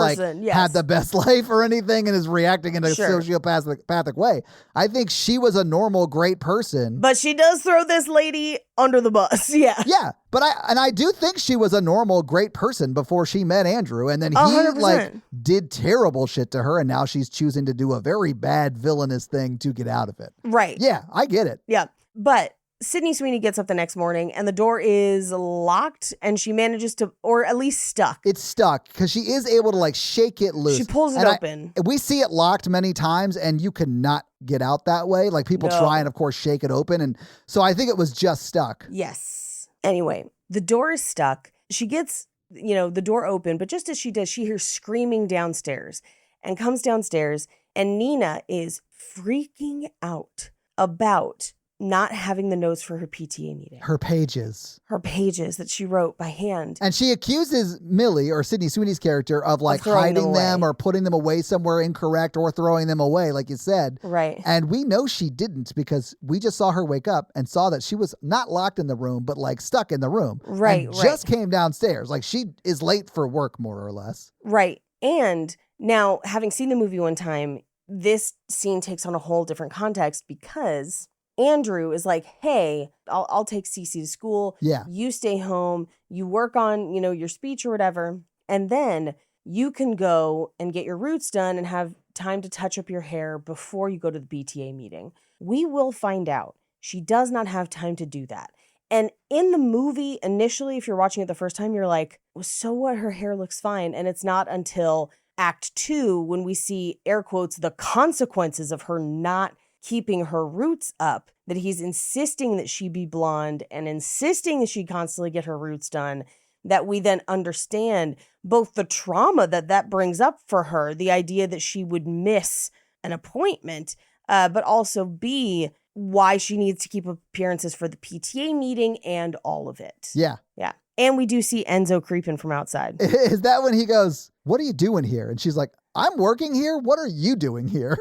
had the best life or anything and is reacting in a sociopathic way. I think she was a normal, great person. But she does throw this lady under the bus, yeah. Yeah, but I do think she was a normal, great person before she met Andrew. And then he 100%. did terrible shit to her, and now she's choosing to do a very bad, villainous thing to get out of it. Right. Yeah. I get it. Yeah. But Sydney Sweeney gets up the next morning and the door is locked and she manages to, or at least stuck. It's stuck because she is able to like shake it loose. She pulls it open. We see it locked many times and you cannot get out that way. Like people try and of course shake it open. And so I think it was just stuck. Yes. Anyway, the door is stuck. She gets, the door open, but just as she does, she hears screaming downstairs and comes downstairs and Nina is freaking out about not having the notes for her PTA meeting. Her pages that she wrote by hand. And she accuses Millie, or Sydney Sweeney's character, of like hiding them or putting them away somewhere incorrect or throwing them away, like you said. Right. And we know she didn't because we just saw her wake up and saw that she was not locked in the room, but like stuck in the room. Right. And just came downstairs. Like she is late for work, more or less. Right. And now, having seen the movie one time, this scene takes on a whole different context because Andrew is like, hey, I'll take Cece to school. Yeah. You stay home. You work on, your speech or whatever. And then you can go and get your roots done and have time to touch up your hair before you go to the BTA meeting. We will find out. She does not have time to do that. And in the movie, initially, if you're watching it the first time, you're like, well, so what? Her hair looks fine. And it's not until Act 2 when we see, air quotes, the consequences of her not keeping her roots up, that he's insisting that she be blonde and insisting that she constantly get her roots done, that we then understand both the trauma that brings up for her, the idea that she would miss an appointment, but also B, why she needs to keep appearances for the PTA meeting and all of it. Yeah. Yeah. And we do see Enzo creeping from outside. Is that when he goes, what are you doing here? And she's like, I'm working here. What are you doing here?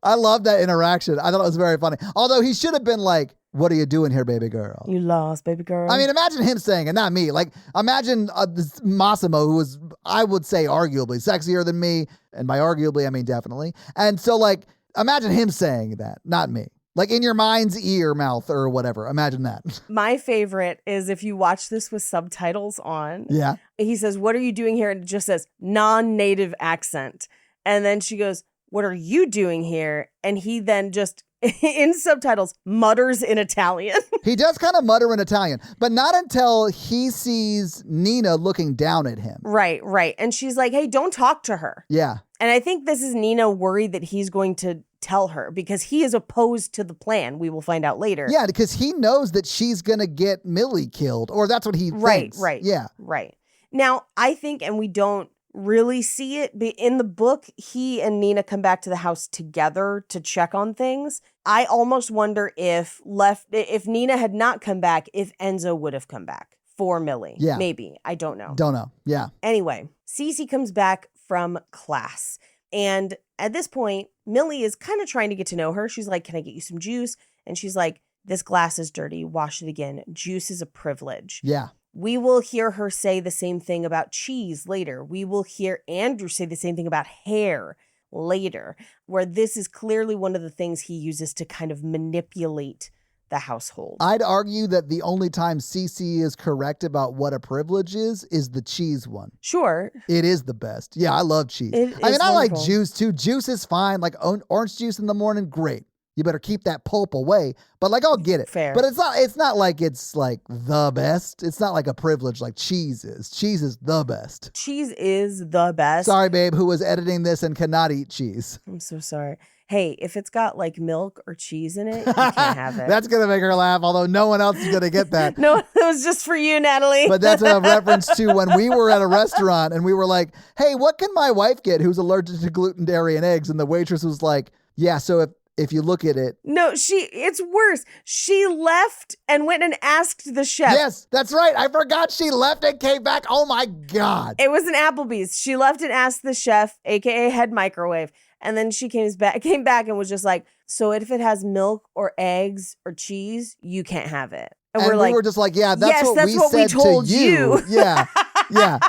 I love that interaction. I thought it was very funny. Although he should have been like, what are you doing here, baby girl? You lost, baby girl. I mean, imagine him saying it, not me. Like, imagine this Massimo, who was, I would say, arguably sexier than me. And by arguably, I mean definitely. And so, like, imagine him saying that, not me. Like in your mind's ear, mouth, or whatever. Imagine that. My favorite is if you watch this with subtitles on. Yeah. He says, what are you doing here? And it just says non-native accent. And then she goes, what are you doing here? And he then just, in subtitles, mutters in Italian. He does kind of mutter in Italian, but not until he sees Nina looking down at him. Right. And she's like, hey, don't talk to her. Yeah. And I think this is Nina worried that he's going to tell her because he is opposed to the plan. We will find out later. Yeah, because he knows that she's going to get Millie killed, or that's what he thinks. Right. Yeah. Right. Now, I think, and we don't really see it, but in the book, he and Nina come back to the house together to check on things. I almost wonder if Nina had not come back, if Enzo would have come back for Millie. Yeah. Maybe. I don't know. Don't know. Yeah. Anyway, Cece comes back from class. And at this point, Millie is kind of trying to get to know her. She's like, can I get you some juice? And she's like, this glass is dirty. Wash it again. Juice is a privilege. Yeah. We will hear her say the same thing about cheese later. We will hear Andrew say the same thing about hair later, where this is clearly one of the things he uses to kind of manipulate the household. I'd argue that the only time Cece is correct about what a privilege is the cheese one. Sure. It is the best. Yeah, I love cheese. I like juice too. Juice is fine. Like orange juice in the morning, great. You better keep that pulp away. But like, I'll get it. Fair. But it's not like it's like the best. It's not like a privilege like cheese is. Cheese is the best. Cheese is the best. Sorry, babe, who was editing this and cannot eat cheese. I'm so sorry. Hey, if it's got like milk or cheese in it, you can't have it. That's going to make her laugh, although no one else is going to get that. No, it was just for you, Natalie. But that's a reference to when we were at a restaurant and we were like, hey, what can my wife get who's allergic to gluten, dairy, and eggs? And the waitress was like, yeah, so if you look at it. No, it's worse. She left and went and asked the chef. Yes, that's right. I forgot she left and came back. Oh my God. It was an Applebee's. She left and asked the chef, AKA head microwave. And then she came back and was just like, so if it has milk or eggs or cheese, you can't have it. And we were just like, yeah, that's yes, what that's we what said we told to you. Yeah. Yeah.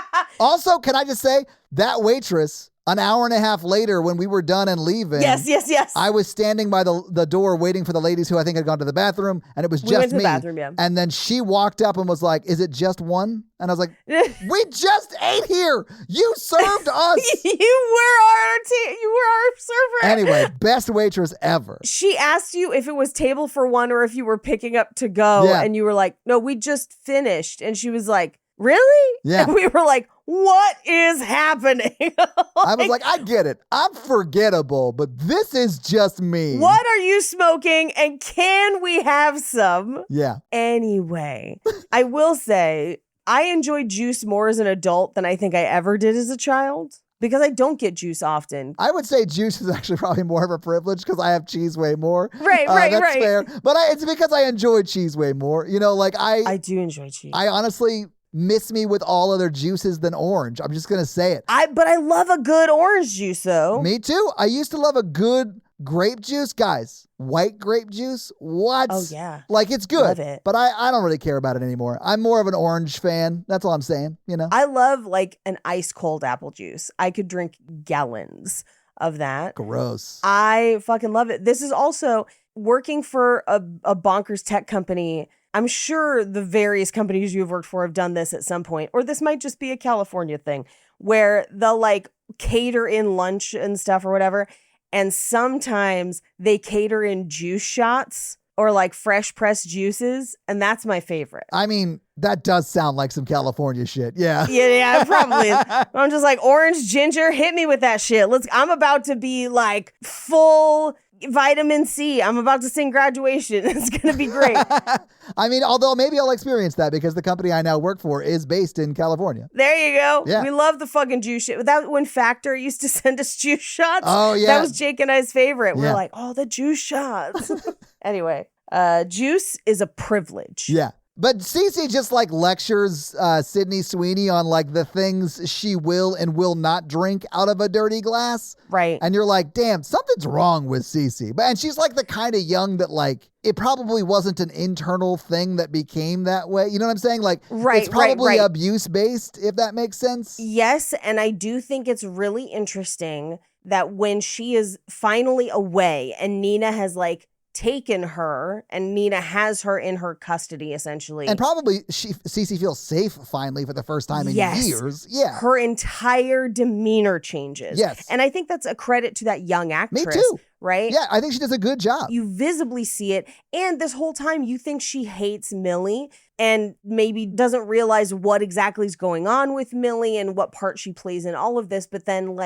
Also, can I just say that waitress, an hour and a half later when we were done and leaving. Yes. I was standing by the door waiting for the ladies who I think had gone to the bathroom, and it was just went to me. the bathroom, yeah. And then she walked up and was like, is it just one? And I was like, we just ate here. You served us. You were our server. Anyway, best waitress ever. She asked you if it was table for one or if you were picking up to go. Yeah. And you were like, no, we just finished. And she was like, really? Yeah. And we were like, what is happening? I was like, I get it. I'm forgettable, but this is just me. What are you smoking? And can we have some? Yeah. Anyway, I will say I enjoy juice more as an adult than I think I ever did as a child. because I don't get juice often. I would say juice is actually probably more of a privilege because I have cheese way more. Right. That's fair. But it's because I enjoy cheese way more. You know, like I do enjoy cheese. I honestly miss me with all other juices than orange. I'm just going to say it. But I love a good orange juice, though. Me too. I used to love a good grape juice. Guys, white grape juice? What? Oh, yeah. Like, it's good. Love it. But I don't really care about it anymore. I'm more of an orange fan. That's all I'm saying, you know? I love, like, an ice cold apple juice. I could drink gallons of that. Gross. I fucking love it. This is also working for a bonkers tech company. I'm sure the various companies you've worked for have done this at some point, or this might just be a California thing where they'll like cater in lunch and stuff or whatever. And sometimes they cater in juice shots or like fresh pressed juices. And that's my favorite. I mean, that does sound like some California shit. Yeah. Yeah, it probably is. I'm just like, orange ginger, hit me with that shit. I'm about to be like full vitamin C. I'm about to sing Graduation. It's going to be great. I mean, although maybe I'll experience that because the company I now work for is based in California. There you go. Yeah. We love the fucking juice shit. That when Factor used to send us juice shots. Oh, yeah. That was Jake and I's favorite. Yeah. We're like, oh, the juice shots. Anyway, juice is a privilege. Yeah. But Cece just like lectures Sydney Sweeney on like the things she will and will not drink out of a dirty glass. Right. And you're like, damn, something's wrong with Cece. And she's like the kind of young that like, it probably wasn't an internal thing that became that way. You know what I'm saying? Like, it's probably abuse based, if that makes sense. Yes. And I do think it's really interesting that when she is finally away and Nina has like taken her and Nina has her in her custody essentially. And probably Cece feels safe finally for the first time in years. Yeah. Her entire demeanor changes. Yes. And I think that's a credit to that young actress. Me too. Right? Yeah, I think she does a good job. You visibly see it. And this whole time you think she hates Millie and maybe doesn't realize what exactly is going on with Millie and what part she plays in all of this. But then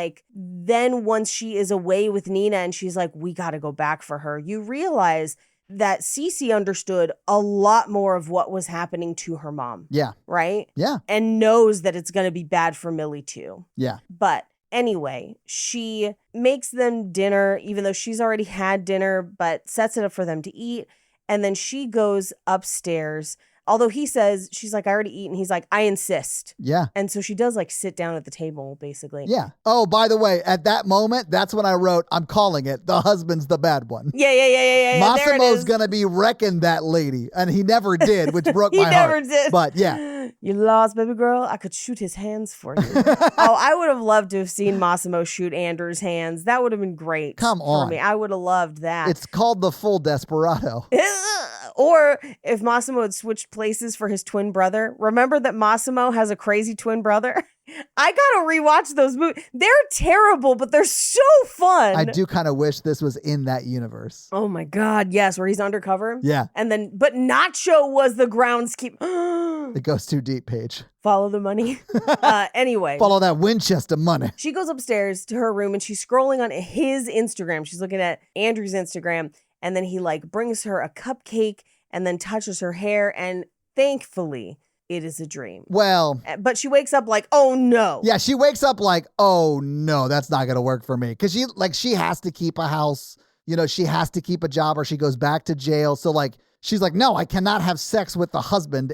once she is away with Nina and she's like, we got to go back for her, you realize that Cece understood a lot more of what was happening to her mom. Yeah. Right? Yeah. And knows that it's going to be bad for Millie too. Yeah. But anyway, she makes them dinner, even though she's already had dinner, but sets it up for them to eat. And then she goes upstairs. Although he says, she's like, I already eat. And he's like, I insist. Yeah. And so she does like sit down at the table, basically. Yeah. Oh, by the way, at that moment, that's when I wrote, I'm calling it, the husband's the bad one. Yeah. Massimo's going to be wrecking that lady. And he never did, which broke my heart. He never did. But yeah. You lost, baby girl. I could shoot his hands for you. I would have loved to have seen Massimo shoot Andrew's hands. That would have been great. Come on. For me. I would have loved that. It's called the full Desperado. Or if Massimo had switched places for his twin brother. Remember that Massimo has a crazy twin brother? I gotta rewatch those movies. They're terrible, but they're so fun. I do kind of wish this was in that universe. Oh my God, yes, where he's undercover. Yeah. And then, but Nacho was the groundskeeper. It goes too deep, Paige. Follow the money. Anyway. Follow that Winchester money. She goes upstairs to her room and she's scrolling on his Instagram. She's looking at Andrew's Instagram. And then he like brings her a cupcake and then touches her hair. And thankfully, it is a dream. Well, but she wakes up like, oh no. Yeah, she wakes up like, oh no, that's not going to work for me. Because she has to keep a house. You know, she has to keep a job or she goes back to jail. So like, she's like, no, I cannot have sex with the husband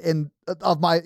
of my,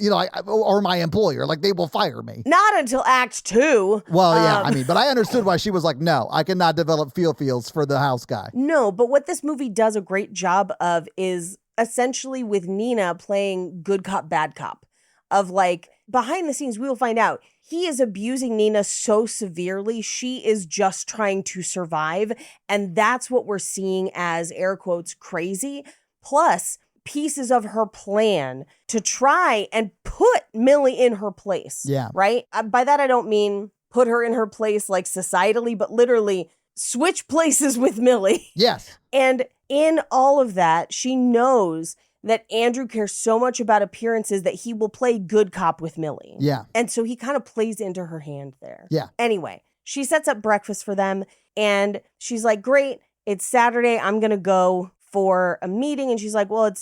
or my employer. Like, they will fire me. Not until Act 2. Well, yeah, I mean, but I understood why she was like, no, I cannot develop feels for the house guy. No, but what this movie does a great job of is essentially with Nina playing good cop, bad cop. Of like, behind the scenes, we will find out he is abusing Nina so severely, she is just trying to survive. And that's what we're seeing as, air quotes, crazy. Plus, pieces of her plan to try and put Millie in her place. Yeah. Right? By that, I don't mean put her in her place like societally, but literally switch places with Millie. Yes. And in all of that, she knows that Andrew cares so much about appearances that he will play good cop with Millie. Yeah. And so he kind of plays into her hand there. Yeah. Anyway, she sets up breakfast for them and she's like, great, it's Saturday. I'm going to go for a meeting. And she's like, well,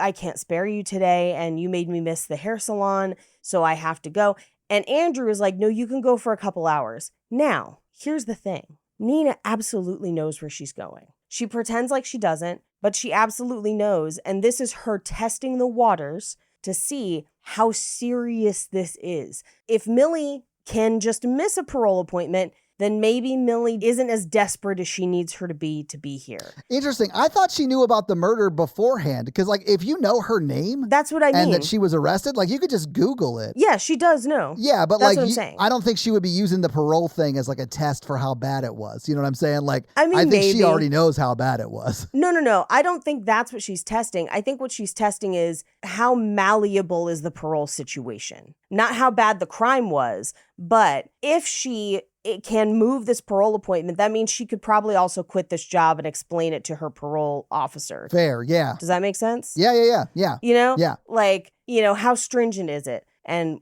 I can't spare you today. And you made me miss the hair salon. So I have to go. And Andrew is like, no, you can go for a couple hours. Now, here's the thing. Nina absolutely knows where she's going. She pretends like she doesn't, but she absolutely knows. And this is her testing the waters to see how serious this is. If Millie can just miss a parole appointment, then maybe Millie isn't as desperate as she needs her to be here. Interesting. I thought she knew about the murder beforehand because, like, if you know her name, that's what I mean, and that she was arrested, like, you could just Google it. Yeah, she does know. Yeah, but that's like, what I'm saying. I don't think she would be using the parole thing as like a test for how bad it was. You know what I'm saying? Like, I mean, I think maybe. she already knows how bad it was. No. I don't think that's what she's testing. I think what she's testing is how malleable is the parole situation, not how bad the crime was, but if she can move this parole appointment, that means she could probably also quit this job and explain it to her parole officer. Fair, yeah. Does that make sense? Yeah. You know? Yeah. Like, how stringent is it? And,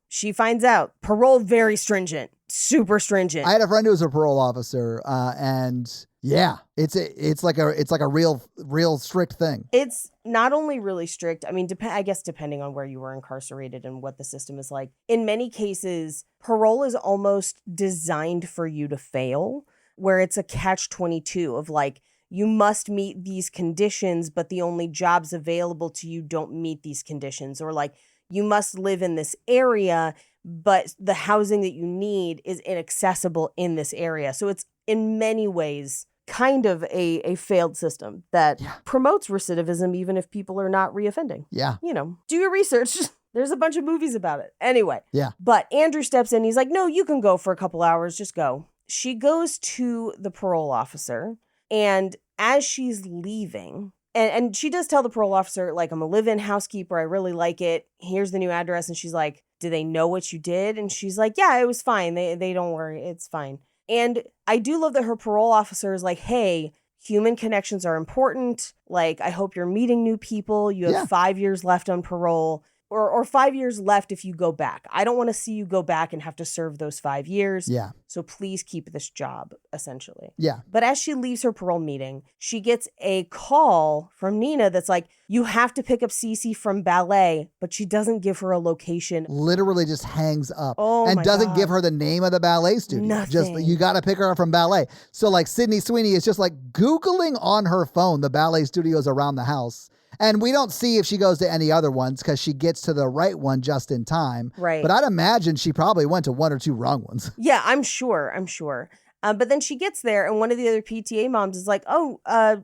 she finds out parole very stringent, super stringent. I had a friend who was a parole officer, and yeah, it's like a real strict thing. It's not only really strict. I mean, I guess depending on where you were incarcerated and what the system is like. In many cases, parole is almost designed for you to fail, where it's a catch-22 of like, you must meet these conditions, but the only jobs available to you don't meet these conditions. Or like, you must live in this area, but the housing that you need is inaccessible in this area. So it's in many ways kind of a failed system that promotes recidivism, even if people are not reoffending. Yeah. Do your research. There's a bunch of movies about it. Anyway. Yeah. But Andrew steps in. He's like, no, you can go for a couple hours. Just go. She goes to the parole officer. And as she's leaving, and she does tell the parole officer, like, I'm a live-in housekeeper. I really like it. Here's the new address. And she's like, do they know what you did? And she's like, yeah, it was fine. They don't worry. It's fine. And I do love that her parole officer is like, hey, human connections are important. Like, I hope you're meeting new people. You have 5 years left on parole. Or 5 years left if you go back. I don't want to see you go back and have to serve those 5 years. Yeah. So please keep this job, essentially. Yeah. But as she leaves her parole meeting, she gets a call from Nina that's like, you have to pick up Cece from ballet, but she doesn't give her a location. Literally just hangs up. Oh, and my doesn't God. give her the name of the ballet studio. Nothing. Just, you got to pick her up from ballet. So like Sydney Sweeney is just like Googling on her phone the ballet studios around the house. And we don't see if she goes to any other ones because she gets to the right one just in time. Right. But I'd imagine she probably went to one or two wrong ones. Yeah, I'm sure. But then she gets there and one of the other PTA moms is like,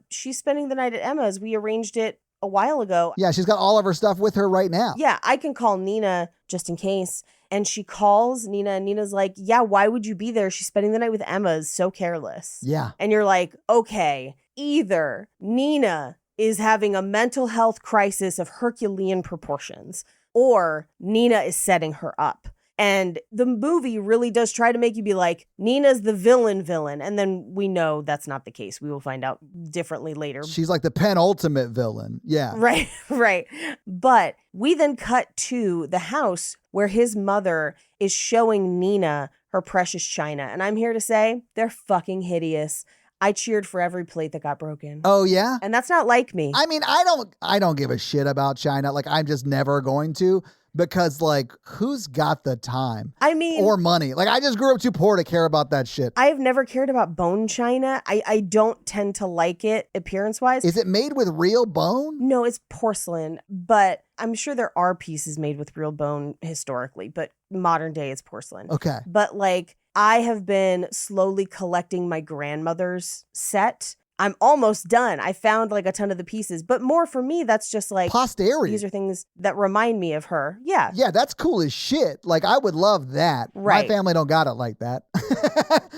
she's spending the night at Emma's. We arranged it a while ago. Yeah, she's got all of her stuff with her right now. Yeah, I can call Nina just in case. And she calls Nina and Nina's like, yeah, why would you be there? She's spending the night with Emma's. So careless. Yeah. And you're like, okay, either Nina is having a mental health crisis of Herculean proportions, or Nina is setting her up. And the movie really does try to make you be like, Nina's the villain. And then we know that's not the case. We will find out differently later. She's like the penultimate villain. Yeah. Right. But we then cut to the house where his mother is showing Nina her precious china. And I'm here to say they're fucking hideous. I cheered for every plate that got broken. Oh, yeah? And that's not like me. I mean, I don't give a shit about China. Like, I'm just never going to, because like, who's got the time? I mean, or money? Like, I just grew up too poor to care about that shit. I've never cared about bone china. I don't tend to like it appearance-wise. Is it made with real bone? No, it's porcelain, but I'm sure there are pieces made with real bone historically, but modern day it's porcelain. Okay. But like, I have been slowly collecting my grandmother's set. I'm almost done. I found like a ton of the pieces, but more for me, that's just like posterity. These are things that remind me of her. Yeah. Yeah, that's cool as shit. Like, I would love that. Right. My family don't got it like that.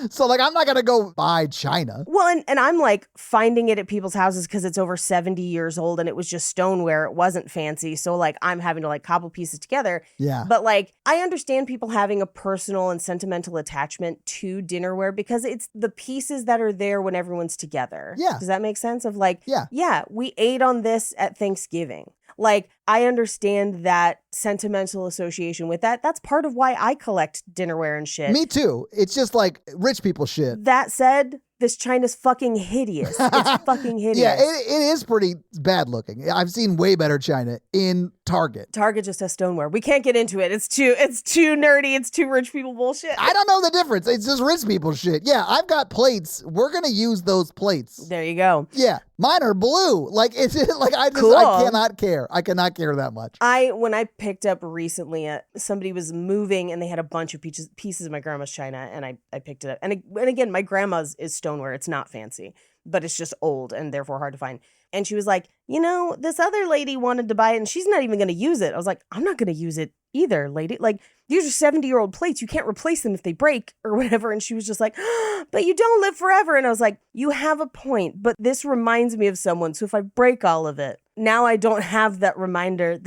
So like, I'm not going to go buy China. Well, and I'm like finding it at people's houses because it's over 70 years old and it was just stoneware. It wasn't fancy. So like, I'm having to like cobble pieces together. Yeah. But like, I understand people having a personal and sentimental attachment to dinnerware because it's the pieces that are there when everyone's together. Yeah. Does that make sense? Of like, yeah, we ate on this at Thanksgiving. Like, I understand that sentimental association with that. That's part of why I collect dinnerware and shit. Me too. It's just like rich people shit. That said, this China's fucking hideous. It's fucking hideous. Yeah, it is pretty bad looking. I've seen way better China in Target. Target just has stoneware. We can't get into it. It's too nerdy. It's too rich people bullshit. I don't know the difference. It's just rich people shit. Yeah, I've got plates. We're going to use those plates. There you go. Yeah, mine are blue. Like, it's like I cannot care. I cannot care that much. When I picked up recently, somebody was moving and they had a bunch of pieces of my grandma's china, and I picked it up. And again, my grandma's is stoneware. It's not fancy, but it's just old and therefore hard to find. And she was like, this other lady wanted to buy it and she's not even going to use it. I was like, I'm not going to use it either, lady. Like, these are 70-year-old plates. You can't replace them if they break or whatever. And she was just like, but you don't live forever. And I was like, you have a point, but this reminds me of someone. So if I break all of it, now I don't have that reminder.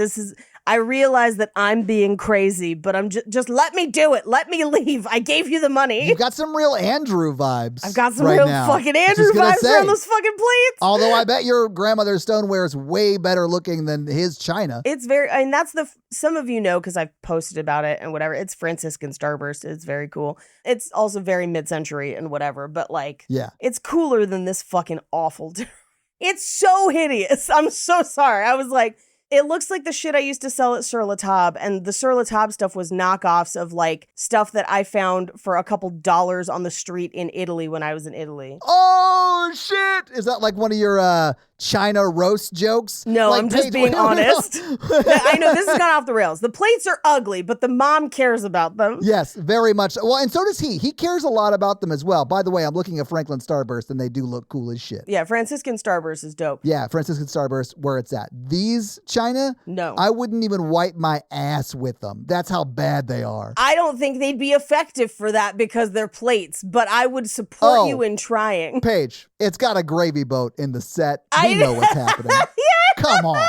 I realize that I'm being crazy, but I'm just let me do it. Let me leave. I gave you the money. You've got some real Andrew vibes. I've got some real fucking Andrew vibes around those fucking plates. Although I bet your grandmother's stoneware is way better looking than his china. It's that's some of you know, because I've posted about it and whatever. It's Franciscan Starburst. It's very cool. It's also very mid-century and whatever, but it's cooler than this fucking awful. It's so hideous. I'm so sorry. I was like, it looks like the shit I used to sell at Sur La Table, and the Sur La Table stuff was knockoffs of stuff that I found for a couple dollars on the street in Italy when I was in Italy. Oh shit! Is that like one of your China roast jokes? No, I'm just being honest. I know this has gone off the rails. The plates are ugly, but the mom cares about them. Yes, very much. Well, and so does he. He cares a lot about them as well. By the way, I'm looking at Franklin Starburst, and they do look cool as shit. Yeah, Franciscan Starburst is dope. Yeah, Franciscan Starburst, where it's at. These China? No. I wouldn't even wipe my ass with them. That's how bad they are. I don't think they'd be effective for that because they're plates, but I would support you in trying. Paige, it's got a gravy boat in the set. We know what's happening. Come on.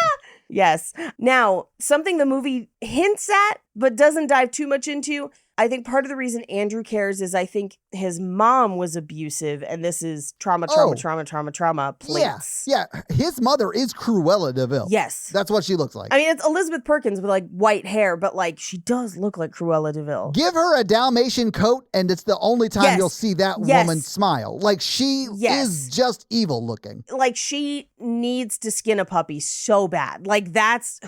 Yes. Now, something the movie hints at, but doesn't dive too much into. I think part of the reason Andrew cares is I think his mom was abusive, and this is trauma, plates. Yeah. His mother is Cruella de Vil. Yes. That's what she looks like. I mean, it's Elizabeth Perkins with white hair, but she does look like Cruella de Vil. Give her a Dalmatian coat, and it's the only time you'll see that woman smile. She is just evil looking. She needs to skin a puppy so bad. That's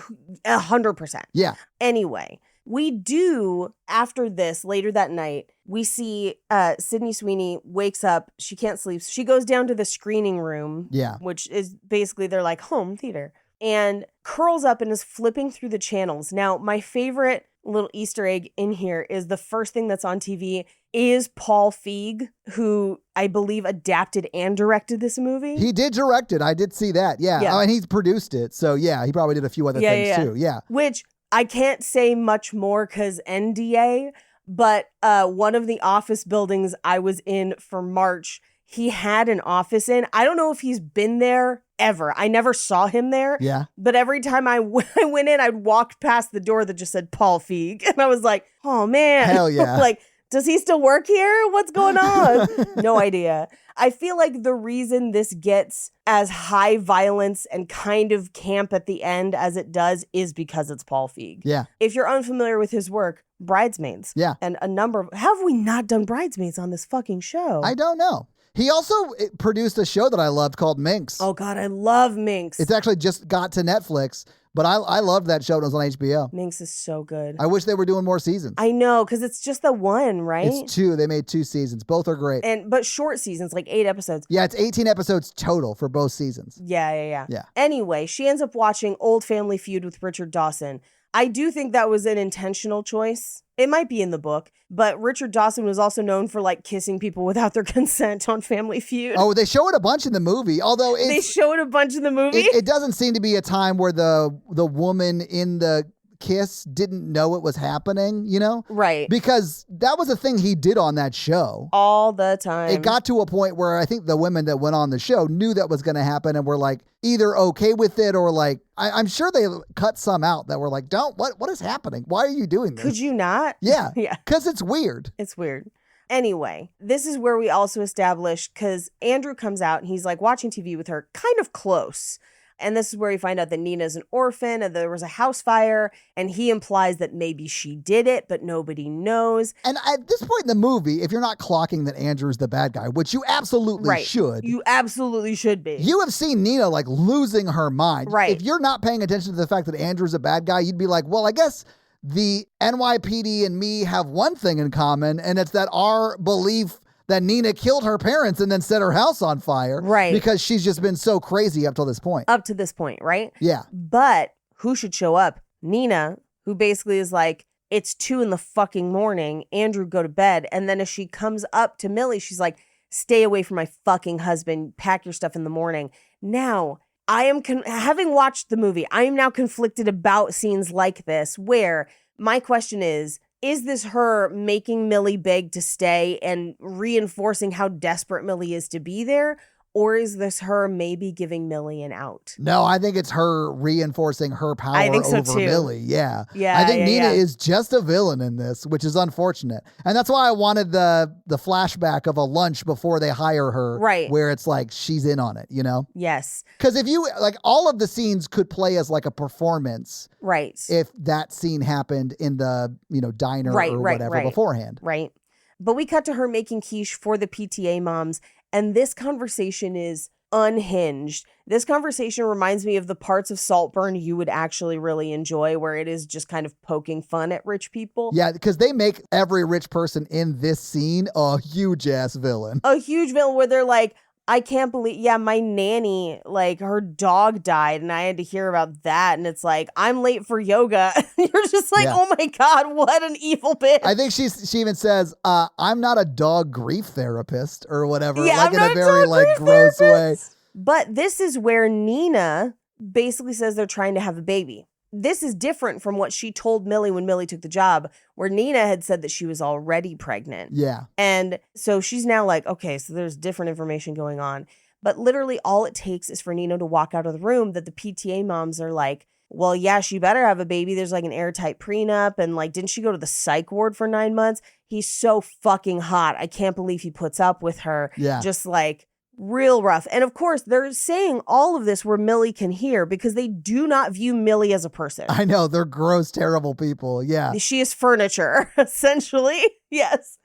100%. Yeah. Anyway. We do, after this, later that night, we see Sydney Sweeney wakes up. She can't sleep. So she goes down to the screening room, which is basically their home theater, and curls up and is flipping through the channels. Now, my favorite little Easter egg in here is the first thing that's on TV is Paul Feig, who I believe adapted and directed this movie. He did direct it. I did see that. Yeah. Oh, and he's produced it. So, yeah, he probably did a few other things too. Yeah. Which I can't say much more because NDA, but one of the office buildings I was in for March, he had an office in. I don't know if he's been there ever. I never saw him there. Yeah. But every time I went in, I'd walk past the door that just said Paul Feig. And I was like, oh, man. Hell yeah. Does he still work here? What's going on? No idea. I feel like the reason this gets as high violence and kind of camp at the end as it does is because it's Paul Feig. Yeah. If you're unfamiliar with his work, Bridesmaids. Yeah. And a number of... How have we not done Bridesmaids on this fucking show? I don't know. He also produced a show that I loved called Minx. Oh, God, I love Minx. It's actually just got to Netflix, but I loved that show when it was on HBO. Minx is so good. I wish they were doing more seasons. I know, because it's just the one, right? It's 2. They made 2 seasons. Both are great. But short seasons, 8 episodes. Yeah, it's 18 episodes total for both seasons. Yeah. Anyway, she ends up watching Old Family Feud with Richard Dawson. I do think that was an intentional choice. It might be in the book, but Richard Dawson was also known for kissing people without their consent on Family Feud. Oh, they show it a bunch in the movie, although they show it a bunch in the movie. It doesn't seem to be a time where the woman in the kiss didn't know it was happening, Right. Because that was a thing he did on that show. All the time. It got to a point where I think the women that went on the show knew that was going to happen and were either okay with it or I'm sure they cut some out that were what is happening? Why are you doing this? Could you not? Yeah. Yeah. Because it's weird. It's weird. Anyway, this is where we also establish, because Andrew comes out and he's watching TV with her kind of close. And this is where we find out that Nina's an orphan and there was a house fire, and he implies that maybe she did it, but nobody knows. And at this point in the movie, if you're not clocking that Andrew's the bad guy, which you absolutely should. You absolutely should be. You have seen Nina like losing her mind. Right. If you're not paying attention to the fact that Andrew's a bad guy, you'd be like, well, I guess the NYPD and me have one thing in common, and it's that our belief that Nina killed her parents and then set her house on fire. Right. Because she's just been so crazy up till this point. Up to this point, right? Yeah. But who should show up? Nina, who basically is like, it's 2 a.m. Andrew, go to bed. And then as she comes up to Millie, she's like, stay away from my fucking husband. Pack your stuff in the morning. Now, I am, having watched the movie, I am now conflicted about scenes like this where my question is this her making Millie beg to stay and reinforcing how desperate Millie is to be there? Or is this her maybe giving Millie an out? No, I think it's her reinforcing her power over Millie. Yeah. Yeah. I think Nina is just a villain in this, which is unfortunate. And that's why I wanted the flashback of a lunch before they hire her. Right. Where it's like she's in on it, you know? Yes. Because if you, like, all of the scenes could play as like a performance. Right. If that scene happened in the, diner or whatever beforehand. Right. But we cut to her making quiche for the PTA moms. And this conversation is unhinged. This conversation reminds me of the parts of Saltburn you would actually really enjoy, where it is just kind of poking fun at rich people. Yeah, because they make every rich person in this scene a huge-ass villain. A huge villain where they're like, I can't believe, my nanny, like, her dog died and I had to hear about that. And it's like, I'm late for yoga. You're just like, oh my God, what an evil bitch. I think she even says, I'm not a dog grief therapist or whatever. Yeah, like I'm in not a very like gross therapist. way. But this is where Nina basically says they're trying to have a baby. This is different from what she told Millie when Millie took the job, where Nina had said that she was already pregnant. Yeah. And so she's now like, okay, so there's different information going on. But literally all it takes is for Nina to walk out of the room that the PTA moms are like, well, yeah, she better have a baby. There's like an airtight prenup. And like, didn't she go to the psych ward for 9 months? He's so fucking hot. I can't believe he puts up with her. Yeah. Just like, real rough. And of course, they're saying all of this where Millie can hear because they do not view Millie as a person. I know. They're gross, terrible people. Yeah. She is furniture, essentially. Yes.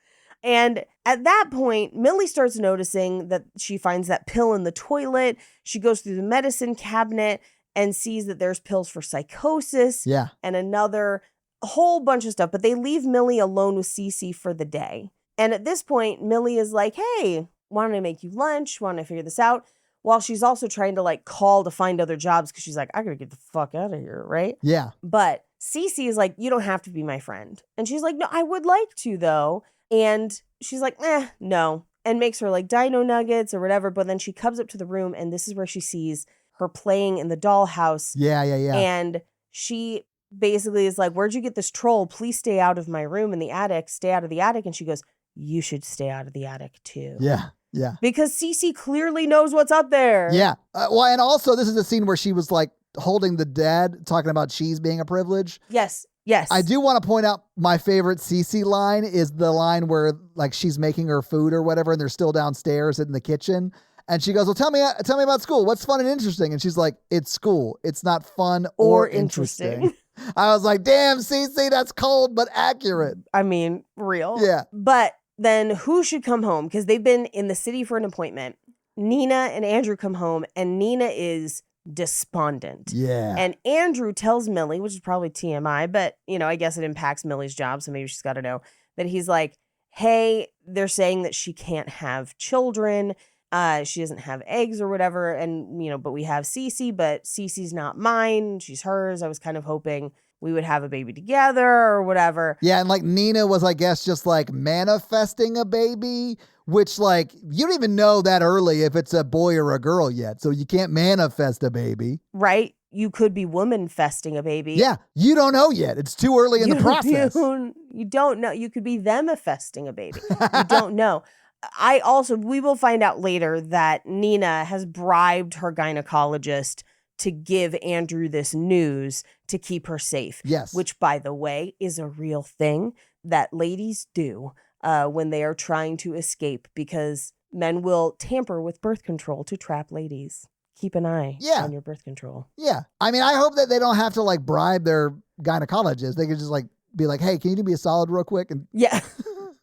And at that point, Millie starts noticing that she finds that pill in the toilet. She goes through the medicine cabinet and sees that there's pills for psychosis. Yeah. And a whole bunch of stuff. But they leave Millie alone with Cece for the day. And at this point, Millie is like, hey, why don't I make you lunch? Why don't I figure this out? While she's also trying to like call to find other jobs because she's like, I gotta get the fuck out of here, right? Yeah. But Cece is like, you don't have to be my friend. And she's like, no, I would like to though. And she's like, no. And makes her like dino nuggets or whatever. But then she comes up to the room and this is where she sees her playing in the dollhouse. Yeah. And she basically is like, where'd you get this troll? Please stay out of my room in the attic. Stay out of the attic. And she goes, you should stay out of the attic too. Yeah. Yeah. Because Cece clearly knows what's up there. Yeah. Well, and also this is the scene where she was like holding the dad, talking about cheese being a privilege. Yes. I do want to point out my favorite Cece line is the line where like she's making her food or whatever and they're still downstairs in the kitchen. And she goes, well, tell me about school. What's fun and interesting? And she's like, it's school. It's not fun or interesting. I was like, damn, Cece, that's cold but accurate. I mean, real. Yeah. But then who should come home? Because they've been in the city for an appointment. Nina and Andrew come home, and Nina is despondent. Yeah. And Andrew tells Millie, which is probably TMI, but, I guess it impacts Millie's job, so maybe she's got to know, that he's like, hey, they're saying that she can't have children. She doesn't have eggs or whatever. And, but we have Cece, but Cece's not mine. She's hers. I was kind of hoping we would have a baby together or whatever. Yeah, and like Nina was, I guess, just like manifesting a baby, which like you don't even know that early if it's a boy or a girl yet. So you can't manifest a baby. Right. You could be woman-festing a baby. Yeah, you don't know yet. It's too early in the process. You don't know. You could be them-festing a baby. You don't know. We will find out later that Nina has bribed her gynecologist to give Andrew this news to keep her safe. Yes. Which, by the way, is a real thing that ladies do when they are trying to escape because men will tamper with birth control to trap ladies. keep an eye on your birth control. Yeah. I mean, I hope that they don't have to like bribe their gynecologist. They could just like be like, hey, can you do me a solid real quick? And yeah.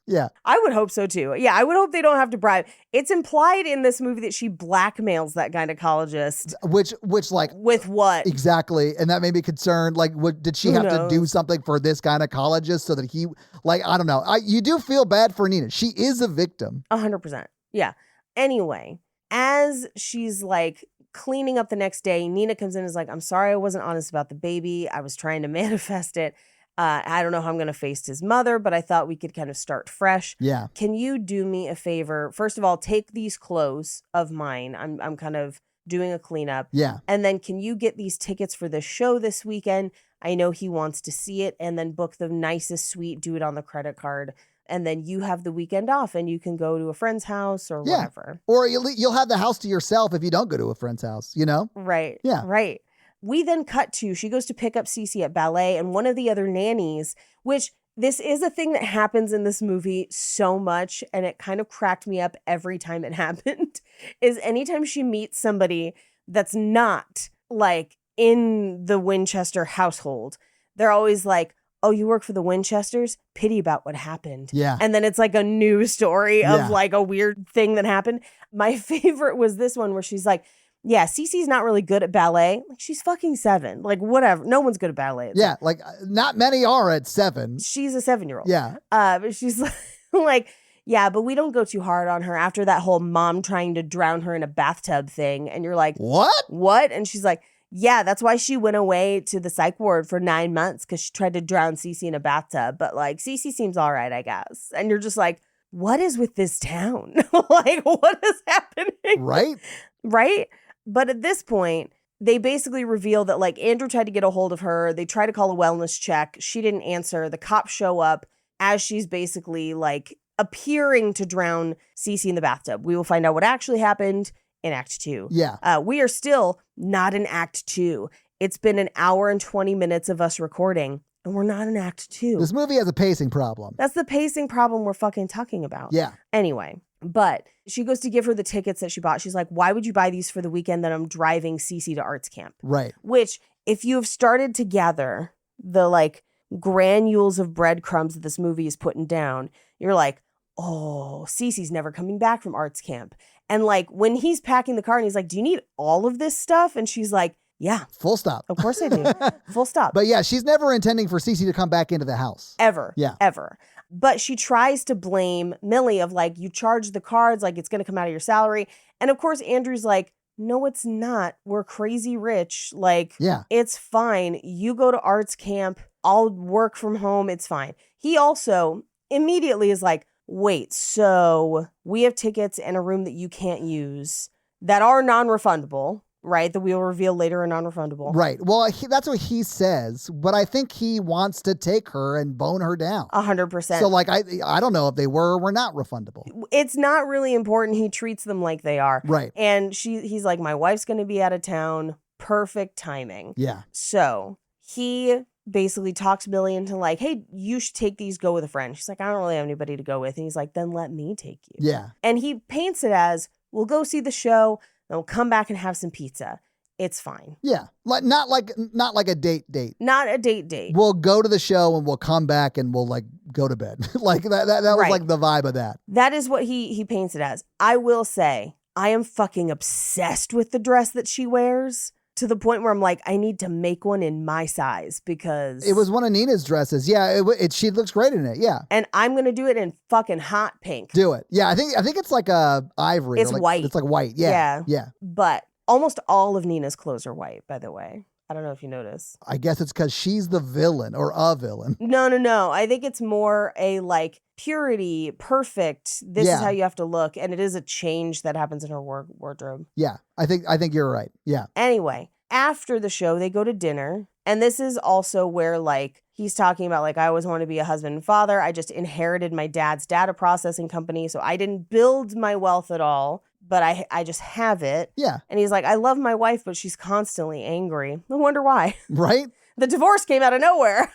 Yeah. I would hope so too. Yeah, I would hope they don't have to bribe. It's implied in this movie that she blackmails that gynecologist. Which like with what? Exactly. And that made me concerned. Like, did she have to do something for this gynecologist so that he, like, I don't know. You do feel bad for Nina. She is a victim. 100%. Yeah. Anyway, as she's like cleaning up the next day, Nina comes in and is like, I'm sorry I wasn't honest about the baby. I was trying to manifest it. I don't know how I'm going to face his mother, but I thought we could kind of start fresh. Yeah. Can you do me a favor? First of all, take these clothes of mine. I'm kind of doing a cleanup. Yeah. And then can you get these tickets for the show this weekend? I know he wants to see it, and then book the nicest suite, do it on the credit card. And then you have the weekend off and you can go to a friend's house or whatever. Or you'll have the house to yourself if you don't go to a friend's house, you know? Right. Yeah. Right. We then cut to, she goes to pick up Cece at ballet, and one of the other nannies, which this is a thing that happens in this movie so much, and it kind of cracked me up every time it happened, is anytime she meets somebody that's not like in the Winchester household, they're always like, oh, you work for the Winchesters? Pity about what happened. Yeah. And then it's like a news story of like a weird thing that happened. My favorite was this one where she's like, yeah, Cece's not really good at ballet. Like, she's fucking 7. Like, whatever. No one's good at ballet. Yeah, like not many are at 7. She's a 7-year-old. Yeah. But she's like, yeah, but we don't go too hard on her after that whole mom trying to drown her in a bathtub thing. And you're like, what? What? And she's like, yeah, that's why she went away to the psych ward for 9 months, because she tried to drown Cece in a bathtub. But like, Cece seems all right, I guess. And you're just like, what is with this town? Like, what is happening? Right? Right? But at this point, they basically reveal that like Andrew tried to get a hold of her. They try to call a wellness check. She didn't answer. The cops show up as she's basically like appearing to drown Cece in the bathtub. We will find out what actually happened in Act 2. Yeah. We are still not in Act 2. It's been an hour and 20 minutes of us recording, and we're not in Act 2. This movie has a pacing problem. That's the pacing problem we're fucking talking about. Yeah. Anyway, but she goes to give her the tickets that she bought. She's like, why would you buy these for the weekend that I'm driving Cece to arts camp? Right. Which, if you have started to gather the like granules of breadcrumbs that this movie is putting down, you're like, oh, Cece's never coming back from arts camp. And like when he's packing the car and he's like, do you need all of this stuff? And she's like, yeah. Full stop. Of course I do. Full stop. But yeah, she's never intending for Cece to come back into the house. Ever. Yeah. Ever. But she tries to blame Millie of like, you charge the cards, like it's going to come out of your salary. And of course, Andrew's like, no, it's not. We're crazy rich. Like, yeah, it's fine. You go to arts camp. I'll work from home. It's fine. He also immediately is like, wait, so we have tickets and a room that you can't use that are non-refundable, right? That we will reveal later are non-refundable. Right. Well, that's what he says, but I think he wants to take her and bone her down. 100%. So like, I don't know if they were or were not refundable. It's not really important. He treats them like they are. Right. And he's like, my wife's going to be out of town. Perfect timing. Yeah. So he basically talks Millie into like, hey, you should take these, go with a friend. She's like, I don't really have anybody to go with. And he's like, then let me take you. Yeah. And he paints it as, we'll go see the show, then we'll come back and have some pizza. It's fine. Yeah. Like not like a date. Not a date. We'll go to the show and we'll come back and we'll like go to bed. Like that was right. like the vibe of that. That is what he paints it as. I will say, I am fucking obsessed with the dress that she wears, to the point where I'm like, I need to make one in my size, because it was one of Nina's dresses. Yeah, she looks great in it. Yeah, and I'm gonna do it in fucking hot pink. Do it. Yeah, I think it's like a ivory. It's like, white. It's like white. Yeah. But almost all of Nina's clothes are white, by the way. I don't know if you notice. I guess it's because she's the villain or a villain. No. I think it's more a like purity, perfect. This is how you have to look. And it is a change that happens in her wardrobe. Yeah, I think you're right. Yeah. Anyway, after the show, they go to dinner. And this is also where like he's talking about like, I always want to be a husband and father. I just inherited my dad's data processing company. So I didn't build my wealth at all, but I just have it. Yeah. And he's like, I love my wife, but she's constantly angry. I wonder why. Right? The divorce came out of nowhere.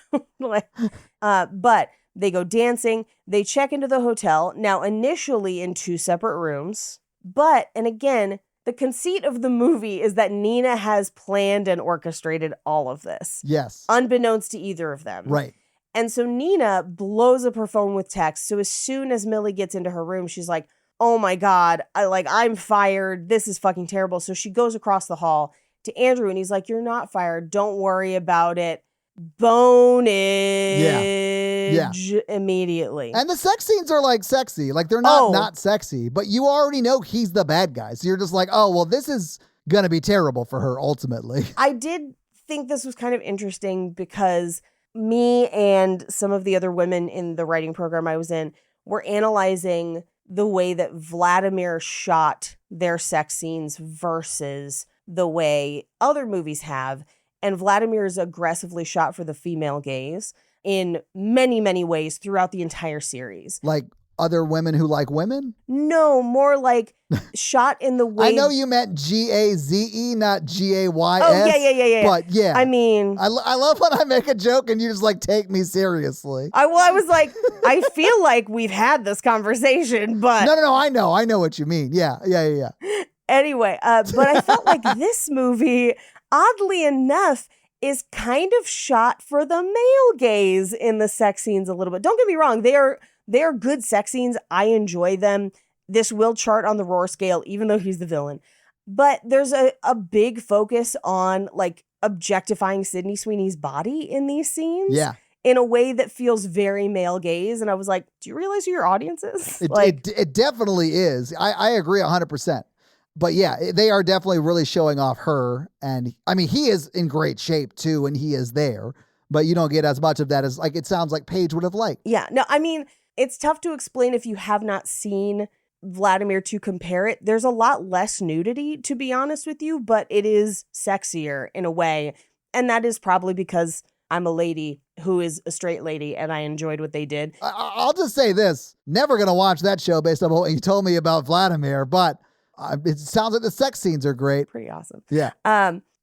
But they go dancing. They check into the hotel. Now, initially in 2 separate rooms. But, and again, The conceit of the movie is that Nina has planned and orchestrated all of this. Yes. Unbeknownst to either of them. Right. And so Nina blows up her phone with text. So as soon as Millie gets into her room, she's like, oh my God, I'm fired. This is fucking terrible. So she goes across the hall to Andrew and he's like, you're not fired. Don't worry about it. Bonage immediately. And the sex scenes are like sexy. Like they're not sexy, but you already know he's the bad guy. So you're just like, oh, well, this is going to be terrible for her ultimately. I did think this was kind of interesting because me and some of the other women in the writing program I was in were analyzing the way that Vladimir shot their sex scenes versus the way other movies have. And Vladimir is aggressively shot for the female gaze in many, many ways throughout the entire series. Like other women who like women? No, more like shot in the way... I know you meant G-A-Z-E, not G-A-Y-S. Oh, yeah. But yeah. I mean... I love when I make a joke and you just like take me seriously. I was like, I feel like we've had this conversation, but... No, I know what you mean. Yeah. Anyway, but I felt like this movie, oddly enough, is kind of shot for the male gaze in the sex scenes a little bit. Don't get me wrong. They are good sex scenes. I enjoy them. This will chart on the roar scale, even though he's the villain. But there's a big focus on like objectifying Sydney Sweeney's body in these scenes. Yeah. In a way that feels very male gaze. And I was like, do you realize who your audience is? It definitely is. I agree 100%. But yeah, they are definitely really showing off her. And I mean, he is in great shape too, and he is there. But you don't get as much of that as like it sounds like Paige would have liked. Yeah. No, I mean, it's tough to explain if you have not seen Vladimir to compare it. There's a lot less nudity, to be honest with you, but it is sexier in a way. And that is probably because I'm a lady who is a straight lady and I enjoyed what they did. I'll just say this. Never going to watch that show based on what you told me about Vladimir, but it sounds like the sex scenes are great. Pretty awesome. Yeah.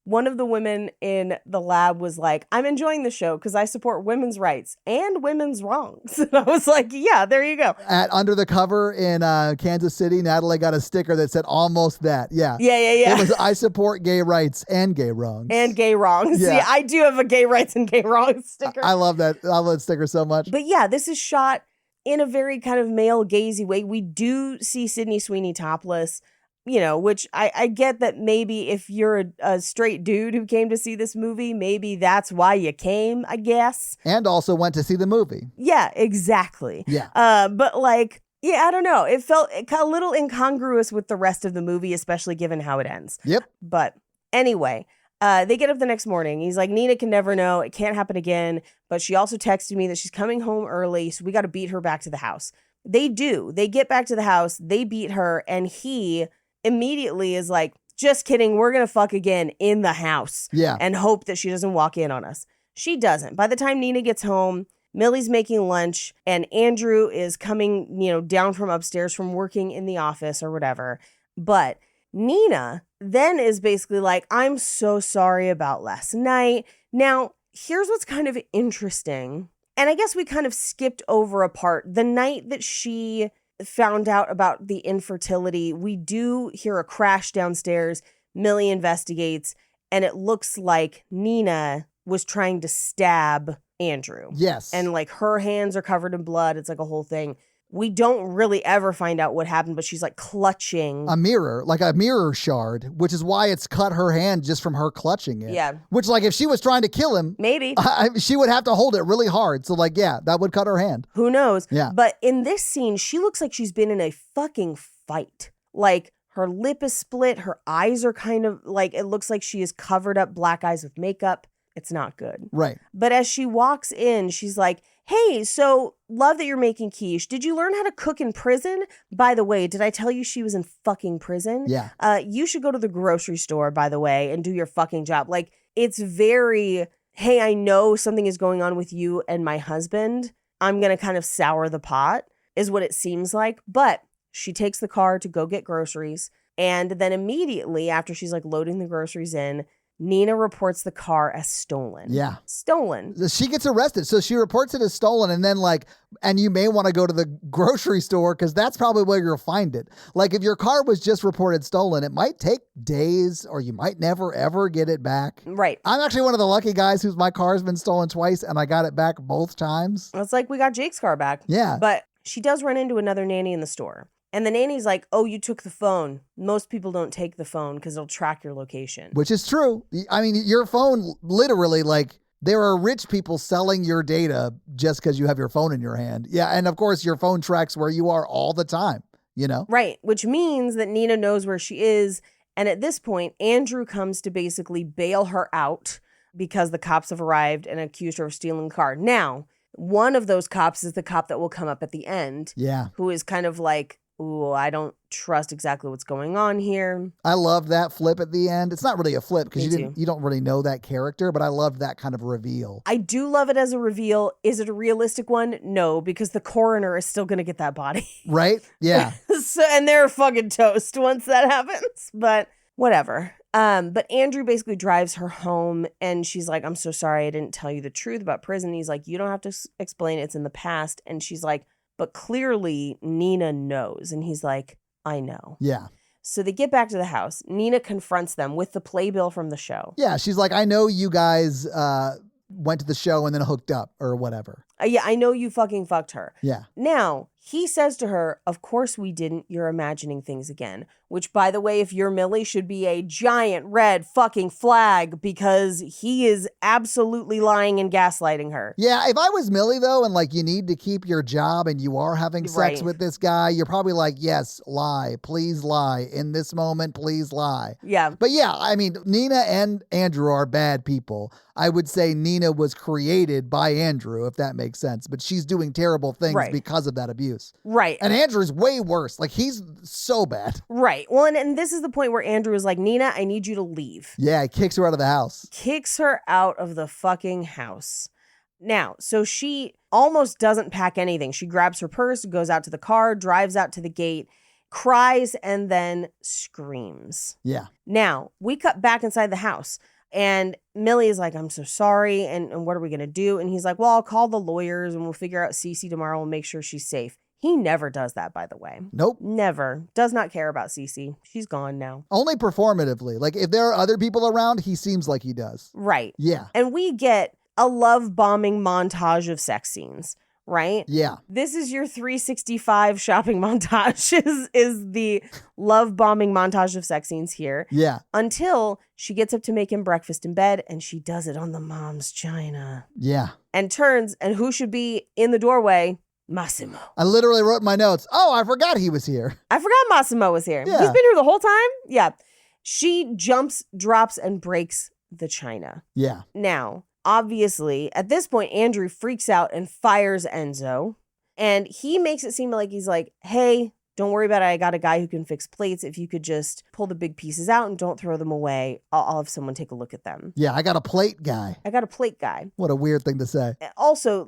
One of the women in the lab was like, I'm enjoying the show because I support women's rights and women's wrongs. And I was like, yeah, there you go. At Under the Cover in Kansas City, Natalie got a sticker that said almost that. Yeah. Yeah. It was, I support gay rights and gay wrongs. And gay wrongs. Yeah. See, I do have a gay rights and gay wrongs sticker. I love that. I love that sticker so much. But yeah, this is shot in a very kind of male gazy way. We do see Sydney Sweeney topless. You know, which I get that maybe if you're a straight dude who came to see this movie, maybe that's why you came, I guess. And also went to see the movie. Yeah, exactly. Yeah. But like, yeah, I don't know. It felt a little incongruous with the rest of the movie, especially given how it ends. Yep. But anyway, they get up the next morning. He's like, Nina can never know. It can't happen again. But she also texted me that she's coming home early, so we got to beat her back to the house. They do. They get back to the house. They beat her, and he immediately is like, just kidding, we're gonna fuck again in the house. Yeah. And hope that she doesn't walk in on us. She doesn't. By the time Nina gets home, Millie's making lunch and Andrew is coming, down from upstairs from working in the office or whatever. But Nina then is basically like, I'm so sorry about last night. Now, here's what's kind of interesting. And I guess we kind of skipped over a part. The night that she found out about the infertility, we do hear a crash downstairs. Millie investigates, and it looks like Nina was trying to stab Andrew. Yes. And like her hands are covered in blood. It's like a whole thing. We don't really ever find out what happened, but she's like clutching a mirror, like a mirror shard, which is why it's cut her hand just from her clutching it. Yeah. Which, like, if she was trying to kill him, maybe she would have to hold it really hard. So, like, yeah, that would cut her hand. Who knows? Yeah. But in this scene, she looks like she's been in a fucking fight. Like, her lip is split. Her eyes are kind of like, it looks like she is covered up black eyes with makeup. It's not good. Right. But as she walks in, she's like, hey, so love that you're making quiche. Did you learn how to cook in prison? By the way, did I tell you she was in fucking prison? Yeah. You should go to the grocery store, by the way, and do your fucking job. Like, it's very, hey, I know something is going on with you and my husband. I'm going to kind of sour the pot, is what it seems like. But she takes the car to go get groceries. And then immediately after she's like loading the groceries in, Nina reports the car as stolen. Yeah. Stolen. She gets arrested. So she reports it as stolen, and then and you may want to go to the grocery store because that's probably where you'll find it. Like if your car was just reported stolen, it might take days or you might never ever get it back. Right. I'm actually one of the lucky guys whose my car's been stolen twice and I got it back both times. It's like we got Jake's car back. Yeah. But she does run into another nanny in the store. And the nanny's like, oh, you took the phone. Most people don't take the phone because it'll track your location. Which is true. I mean, your phone literally, there are rich people selling your data just because you have your phone in your hand. Yeah. And of course, your phone tracks where you are all the time, you know? Right. Which means that Nina knows where she is. And at this point, Andrew comes to basically bail her out because the cops have arrived and accused her of stealing the car. Now, one of those cops is the cop that will come up at the end. Yeah. Who is kind of like, ooh, I don't trust exactly what's going on here. I love that flip at the end. It's not really a flip because Me you don't really know that character, but I loved that kind of reveal. I do love it as a reveal. Is it a realistic one? No, because the coroner is still going to get that body. Right? Yeah. And they're fucking toast once that happens, but whatever. But Andrew basically drives her home and she's like, I'm so sorry I didn't tell you the truth about prison. He's like, you don't have to explain it. It's in the past. And she's like, but clearly Nina knows. And he's like, I know. Yeah. So they get back to the house. Nina confronts them with the playbill from the show. Yeah. She's like, I know you guys went to the show and then hooked up or whatever. Yeah, I know you fucking fucked her. Yeah. Now, he says to her, of course we didn't. You're imagining things again. Which, by the way, if you're Millie, should be a giant red fucking flag because he is absolutely lying and gaslighting her. Yeah, if I was Millie, though, and you need to keep your job and you are having sex with this guy, you're probably like, yes, lie. Please lie. In this moment, please lie. Yeah. But yeah, I mean, Nina and Andrew are bad people. I would say Nina was created by Andrew, if that makes sense. But she's doing terrible things because of that abuse. Right. And Andrew's way worse. He's so bad. Right. Well, and this is the point where Andrew is like, Nina, I need you to leave. Yeah, he kicks her out of the house. Kicks her out of the fucking house. Now, so she almost doesn't pack anything. She grabs her purse, goes out to the car, drives out to the gate, cries, and then screams. Yeah. Now, we cut back inside the house. And Millie is like, I'm so sorry. And what are we going to do? And he's like, well, I'll call the lawyers and we'll figure out Cece tomorrow and make sure she's safe. He never does that, by the way. Nope. Never. Does not care about Cece. She's gone now. Only performatively. If there are other people around, he seems like he does. Right. Yeah. And we get a love bombing montage of sex scenes. Right? Yeah. This is your 365 shopping montage is the love bombing montage of sex scenes here. Yeah. Until she gets up to make him breakfast in bed and she does it on the mom's china. Yeah. And turns, and who should be in the doorway? Massimo. I literally wrote in my notes, oh, I forgot he was here. I forgot Massimo was here. Yeah. He's been here the whole time? Yeah. She jumps, drops, and breaks the china. Yeah. Now, obviously, at this point, Andrew freaks out and fires Enzo. And he makes it seem like he's like, hey, don't worry about it. I got a guy who can fix plates. If you could just pull the big pieces out and don't throw them away, I'll have someone take a look at them. Yeah, I got a plate guy. I got a plate guy. What a weird thing to say. Also,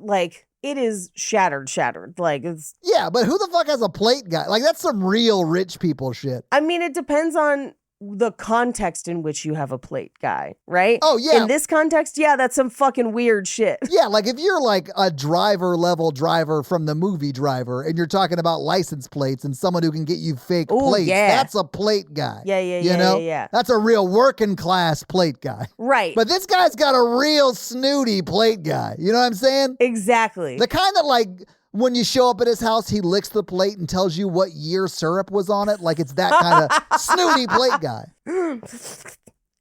it is shattered. It's... Yeah, but who the fuck has a plate guy? That's some real rich people shit. I mean, it depends on the context in which you have a plate guy, right? Oh, yeah. In this context, yeah, that's some fucking weird shit. Yeah, if you're a driver driver from the movie Driver and you're talking about license plates and someone who can get you fake plates, that's a plate guy. Yeah. You know? Yeah. That's a real working class plate guy. Right. But this guy's got a real snooty plate guy. You know what I'm saying? Exactly. The kind that when you show up at his house, he licks the plate and tells you what year syrup was on it. It's that kind of snooty plate guy.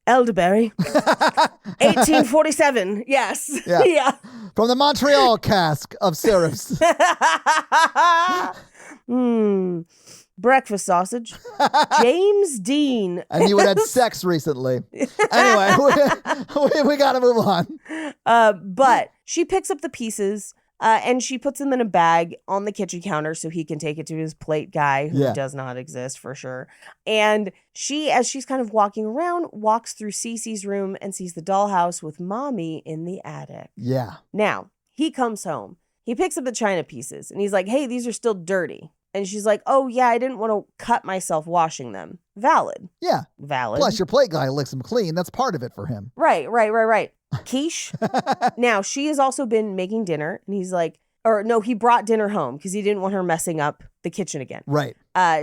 Elderberry. 1847. Yes. Yeah. From the Montreal cask of syrups. Breakfast sausage. James Dean. And you had sex recently. Anyway, we got to move on. But she picks up the pieces. And she puts them in a bag on the kitchen counter so he can take it to his plate guy, who does not exist for sure. And she, as she's kind of walking around, walks through Cece's room and sees the dollhouse with Mommy in the attic. Yeah. Now, he comes home. He picks up the china pieces and he's like, hey, these are still dirty. And she's like, oh, yeah, I didn't want to cut myself washing them. Valid. Yeah. Valid. Plus, your plate guy licks them clean. That's part of it for him. Right. Quiche. Now, she has also been making dinner. And he's like, or no, he brought dinner home because he didn't want her messing up the kitchen again. Right.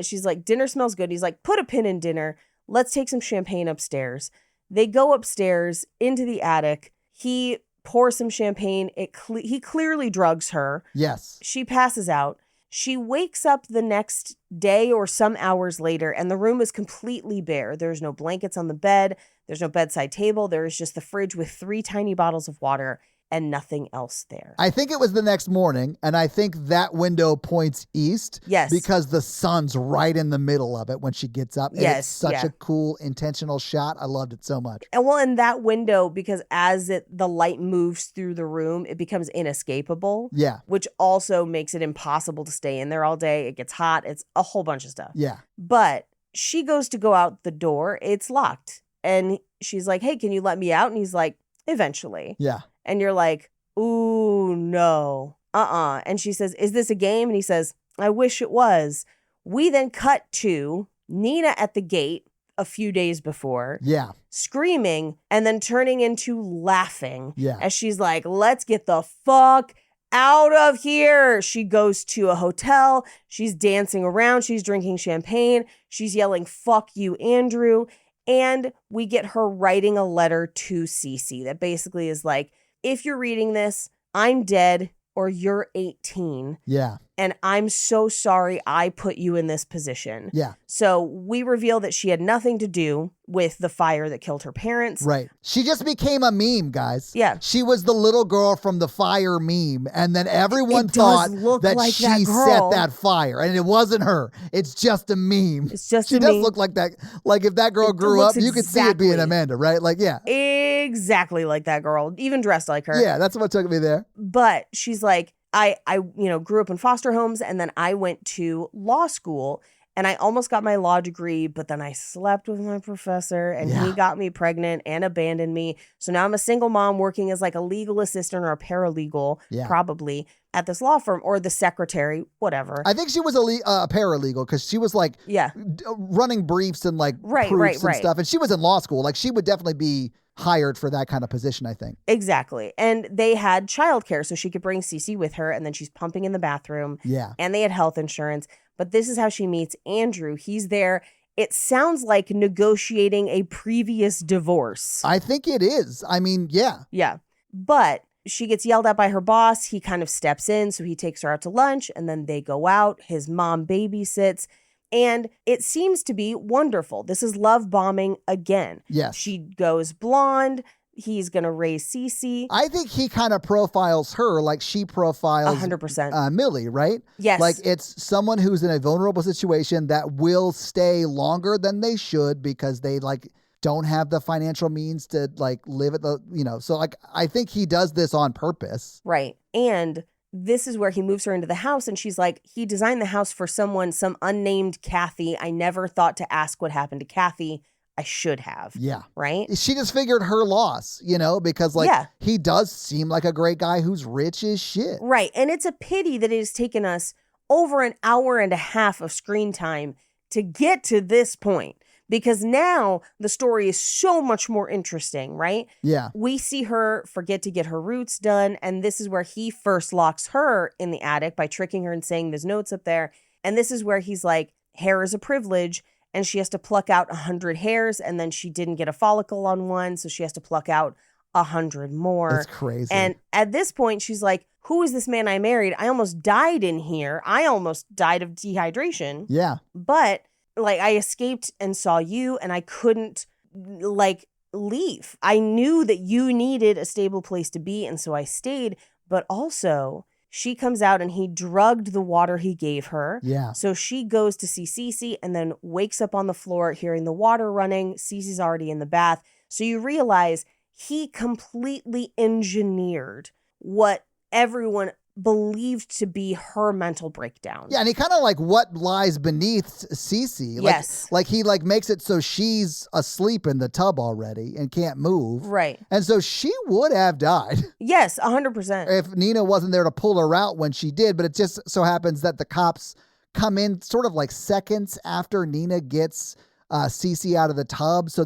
She's like, dinner smells good. He's like, put a pin in dinner. Let's take some champagne upstairs. They go upstairs into the attic. He pours some champagne. He clearly drugs her. Yes. She passes out. She wakes up the next day or some hours later, and the room is completely bare. There's no blankets on the bed. There's no bedside table. There is just the fridge with 3 tiny bottles of water and nothing else there. I think it was the next morning, and I think that window points east. Yes. Because the sun's right in the middle of it when she gets up. And yes. It's such a cool, intentional shot. I loved it so much. And well, in that window, because as the light moves through the room, it becomes inescapable. Yeah. Which also makes it impossible to stay in there all day. It gets hot. It's a whole bunch of stuff. Yeah. But she goes to go out the door. It's locked. And she's like, hey, can you let me out? And he's like, eventually. Yeah. And you're like, ooh, no, And she says, is this a game? And he says, I wish it was. We then cut to Nina at the gate a few days before. Yeah. Screaming and then turning into laughing. Yeah. As she's like, let's get the fuck out of here. She goes to a hotel. She's dancing around. She's drinking champagne. She's yelling, fuck you, Andrew. And we get her writing a letter to Cece that basically is like, if you're reading this, I'm dead or you're 18. Yeah. And I'm so sorry I put you in this position. Yeah. So we reveal that she had nothing to do with the fire that killed her parents. Right. She just became a meme, guys. Yeah. She was the little girl from the fire meme. And then everyone thought that like she that set that fire. And it wasn't her. It's just a meme. It's just she a does meme. look like that. Like if that girl grew up, you could see it being Amanda, right? Like, yeah. Exactly like that girl. Even dressed like her. Yeah, that's what took me there. But she's like, I grew up in foster homes, and then I went to law school, and I almost got my law degree, but then I slept with my professor, and he got me pregnant and abandoned me. So now I'm a single mom working as like a legal assistant or a paralegal, probably at this law firm, or the secretary, whatever. I think she was a paralegal because she was like running briefs and like proofs and stuff, and she was in law school. Like she would definitely be hired for that kind of position, I think. Exactly. And they had childcare, so she could bring Cece with her, and then she's pumping in the bathroom. Yeah. And they had health insurance. But this is how she meets Andrew. He's there. It sounds like negotiating a previous divorce. I think it is. I mean, yeah. Yeah. But she gets yelled at by her boss. He kind of steps in, so he takes her out to lunch, and then they go out. His mom babysits. And it seems to be wonderful. This is love bombing again. Yes. She goes blonde. He's going to raise Cece. I think he kind of profiles her like she profiles 100%. Millie, right? Yes. Like it's someone who's in a vulnerable situation that will stay longer than they should because they like don't have the financial means to like live at the, so like I think he does this on purpose. Right. And this is where he moves her into the house, and she's like, he designed the house for some unnamed Kathy. I never thought to ask what happened to Kathy. I should have. Yeah. Right? She just figured her loss, because he does seem like a great guy who's rich as shit. Right. And it's a pity that it has taken us over an hour and a half of screen time to get to this point. Because now the story is so much more interesting, right? Yeah. We see her forget to get her roots done. And this is where he first locks her in the attic by tricking her and saying there's notes up there. And this is where he's like, hair is a privilege. And she has to pluck out 100 hairs. And then she didn't get a follicle on one. So she has to pluck out 100 more. That's crazy. And at this point, she's like, who is this man I married? I almost died in here. I almost died of dehydration. Yeah. But like I escaped and saw you, and I couldn't like leave. I knew that you needed a stable place to be, and so I stayed. But also, she comes out and he drugged the water he gave her. Yeah. So she goes to see Cece and then wakes up on the floor hearing the water running. Cece's already in the bath. So you realize he completely engineered what everyone believed to be her mental breakdown. Yeah, and he kind of like what lies beneath Cece. Like, yes. Like he like makes it so she's asleep in the tub already and can't move. Right. And so she would have died. Yes, 100%. If Nina wasn't there to pull her out when she did, but it just so happens that the cops come in sort of like seconds after Nina gets Cece out of the tub. So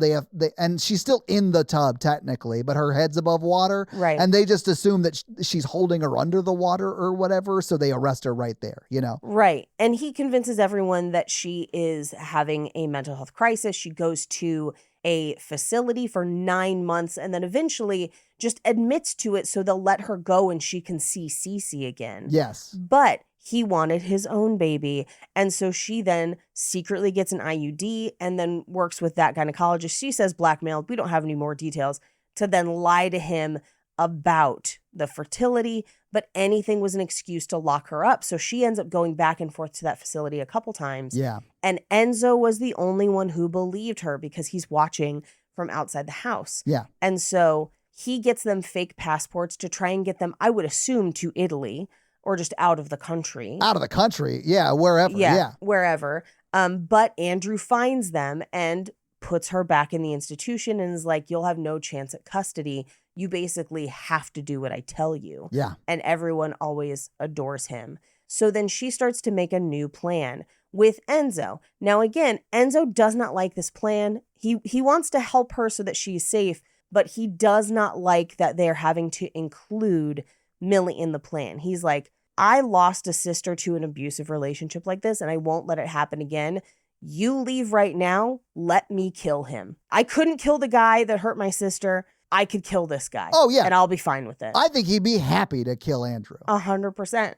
and she's still in the tub technically, but her head's above water. Right. And they just assume that she's holding her under the water or whatever. So they arrest her right there, Right. And he convinces everyone that she is having a mental health crisis. She goes to a facility for 9 months and then eventually just admits to it so they'll let her go and she can see Cece again. Yes. But he wanted his own baby. And so she then secretly gets an IUD and then works with that gynecologist. She says blackmailed. We don't have any more details, to then lie to him about the fertility, but anything was an excuse to lock her up. So she ends up going back and forth to that facility a couple times. Yeah. And Enzo was the only one who believed her because he's watching from outside the house. Yeah. And so he gets them fake passports to try and get them, I would assume, to Italy or just out of the country. Out of the country. Yeah. Wherever. Yeah. Wherever. But Andrew finds them and puts her back in the institution and is like, you'll have no chance at custody. You basically have to do what I tell you. Yeah. And everyone always adores him. So then she starts to make a new plan with Enzo. Now, again, Enzo does not like this plan. He wants to help her so that she's safe, but he does not like that they're having to include Millie in the plan. He's like, I lost a sister to an abusive relationship like this, and I won't let it happen again. You leave right now. Let me kill him. I couldn't kill the guy that hurt my sister. I could kill this guy. Oh, yeah. And I'll be fine with it. I think he'd be happy to kill Andrew. 100%.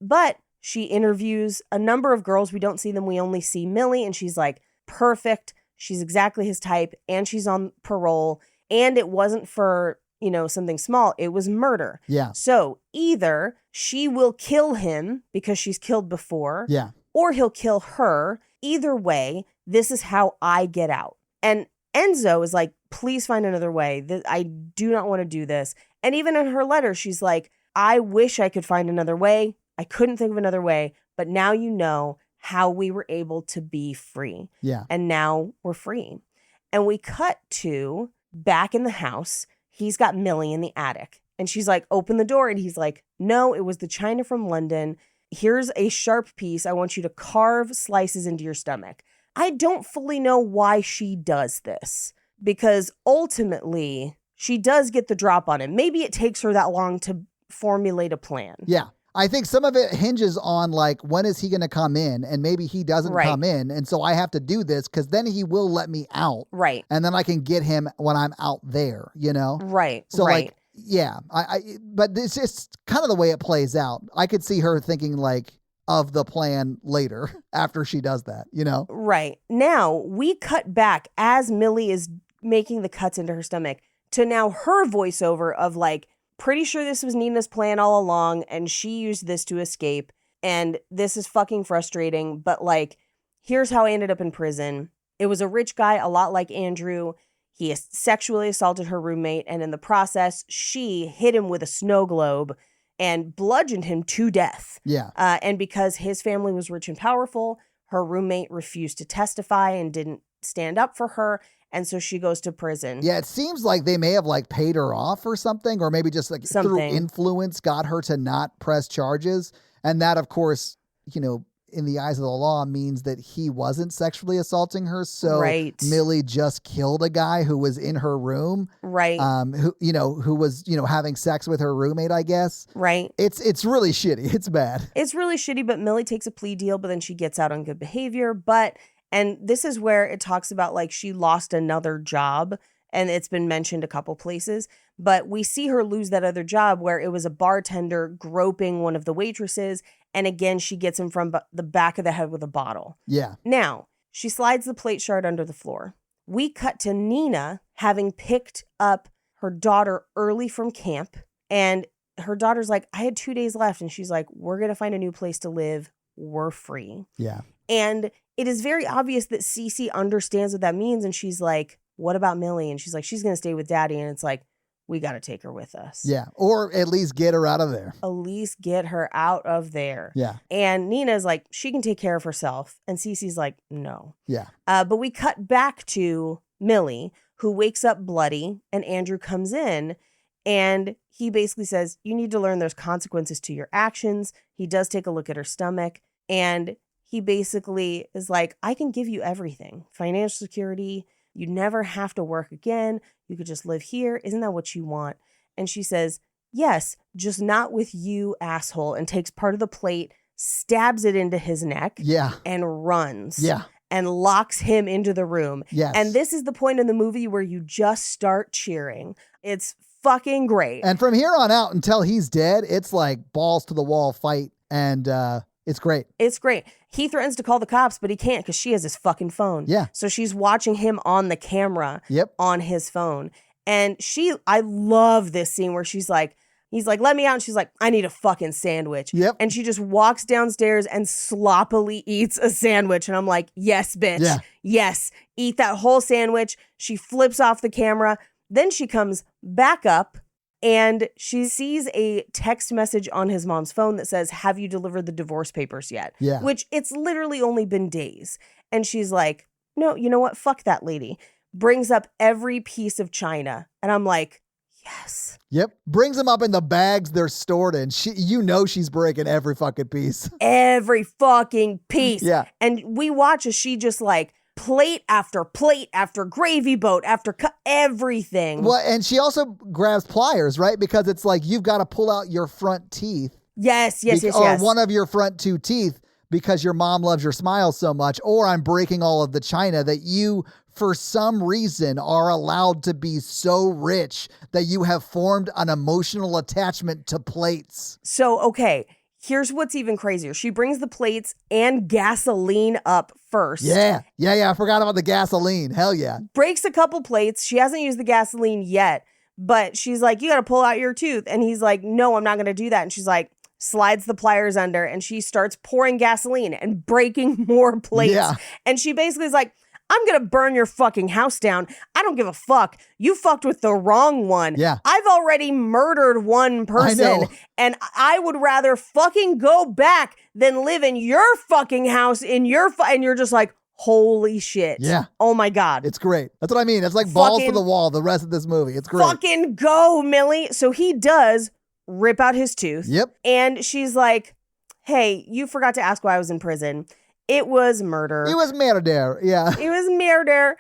But she interviews a number of girls. We don't see them. We only see Millie. And she's like, perfect. She's exactly his type. And she's on parole. And it wasn't for, something small. It was murder. Yeah. So either she will kill him because she's killed before. Yeah. Or he'll kill her. Either way, this is how I get out. And Enzo is like, please find another way. I do not want to do this. And even in her letter, she's like, I wish I could find another way. I couldn't think of another way. But now you know how we were able to be free. Yeah. And now we're free. And we cut to back in the house. He's got Millie in the attic. And she's like, open the door. And he's like, no, it was the china from London. Here's a sharp piece. I want you to carve slices into your stomach. I don't fully know why she does this, because ultimately she does get the drop on him. Maybe it takes her that long to formulate a plan. Yeah. I think some of it hinges on like, when is he going to come in? And maybe he doesn't come in. And so I have to do this because then he will let me out. Right. And then I can get him when I'm out there, Right. So right. like, yeah, but it's just kind of the way it plays out. I could see her thinking like of the plan later after she does that, Right. Now we cut back as Millie is making the cuts into her stomach to now her voiceover of like, pretty sure this was Nina's plan all along and she used this to escape. And this is fucking frustrating. But like, here's how I ended up in prison. It was a rich guy, a lot like Andrew. He sexually assaulted her roommate. And in the process, she hit him with a snow globe and bludgeoned him to death. Yeah. And because his family was rich and powerful, her roommate refused to testify and didn't stand up for her. And so she goes to prison. Yeah, it seems like they may have like paid her off or something, or maybe just like through influence got her to not press charges. And that, of course, in the eyes of the law means that he wasn't sexually assaulting her. So Millie just killed a guy who was in her room. Right. Who was, having sex with her roommate, I guess. Right. It's really shitty. It's bad. It's really shitty, but Millie takes a plea deal, but then she gets out on good behavior. And this is where it talks about like she lost another job, and it's been mentioned a couple places, but we see her lose that other job where it was a bartender groping one of the waitresses. And again, she gets him from the back of the head with a bottle. Yeah. Now she slides the plate shard under the floor. We cut to Nina having picked up her daughter early from camp. And her daughter's like, I had 2 days left. And she's like, we're going to find a new place to live. We're free. Yeah. And it is very obvious that Cece understands what that means. And she's like, what about Millie? And she's like, she's going to stay with Daddy. And it's like, we got to take her with us. Yeah. Or at least get her out of there. At least get her out of there. Yeah. And Nina's like, she can take care of herself. And Cece's like, no. Yeah. But we cut back to Millie, who wakes up bloody, and Andrew comes in. And he basically says, you need to learn there's consequences to your actions. He does take a look at her stomach. And he basically is like, I can give you everything. Financial security. You never have to work again. You could just live here. Isn't that what you want? And she says, yes, just not with you, asshole, and takes part of the plate, stabs it into his neck, and runs. Yeah. And locks him into the room. Yes. And this is the point in the movie where you just start cheering. It's fucking great. And from here on out until he's dead, it's like balls to the wall fight. And it's great. It's great. He threatens to call the cops, but he can't because she has his fucking phone. Yeah. So she's watching him on the camera on his phone. And I love this scene where he's like, let me out. And she's like, I need a fucking sandwich. Yep. And she just walks downstairs and sloppily eats a sandwich. And I'm like, yes, bitch. Yeah. Yes. Eat that whole sandwich. She flips off the camera. Then she comes back up and she sees a text message on his mom's phone that says, have you delivered the divorce papers yet? Yeah. Which it's literally only been days. And she's like, no, you know what? Fuck that lady. Brings up every piece of china. And I'm like, yes. Yep. Brings them up in the bags they're stored in. She's breaking every fucking piece. Every fucking piece. Yeah. And we watch as she just like plate after gravy boat after everything. Well, and she also grabs pliers, right? Because it's like you've got to pull out your front teeth. Yes. Or one of your front two teeth because your mom loves your smile so much. Or I'm breaking all of the china that you, for some reason, are allowed to be so rich that you have formed an emotional attachment to plates. So, okay, here's what's even crazier. She brings the plates and gasoline up first. Yeah. I forgot about the gasoline. Hell yeah. Breaks a couple plates. She hasn't used the gasoline yet, but she's like, you got to pull out your tooth. And he's like, no, I'm not going to do that. And she's like, slides the pliers under and she starts pouring gasoline and breaking more plates. Yeah. And she basically is like, I'm going to burn your fucking house down. I don't give a fuck. You fucked with the wrong one. Yeah. I've already murdered one person and I would rather fucking go back than live in your fucking house and you're just like, holy shit. Yeah. Oh my God. It's great. That's what I mean. It's like balls to the wall, the rest of this movie. It's great. Fucking go, Millie. So he does rip out his tooth. Yep. And she's like, hey, you forgot to ask why I was in prison. It was murder. It was murder. Yeah. It was murder.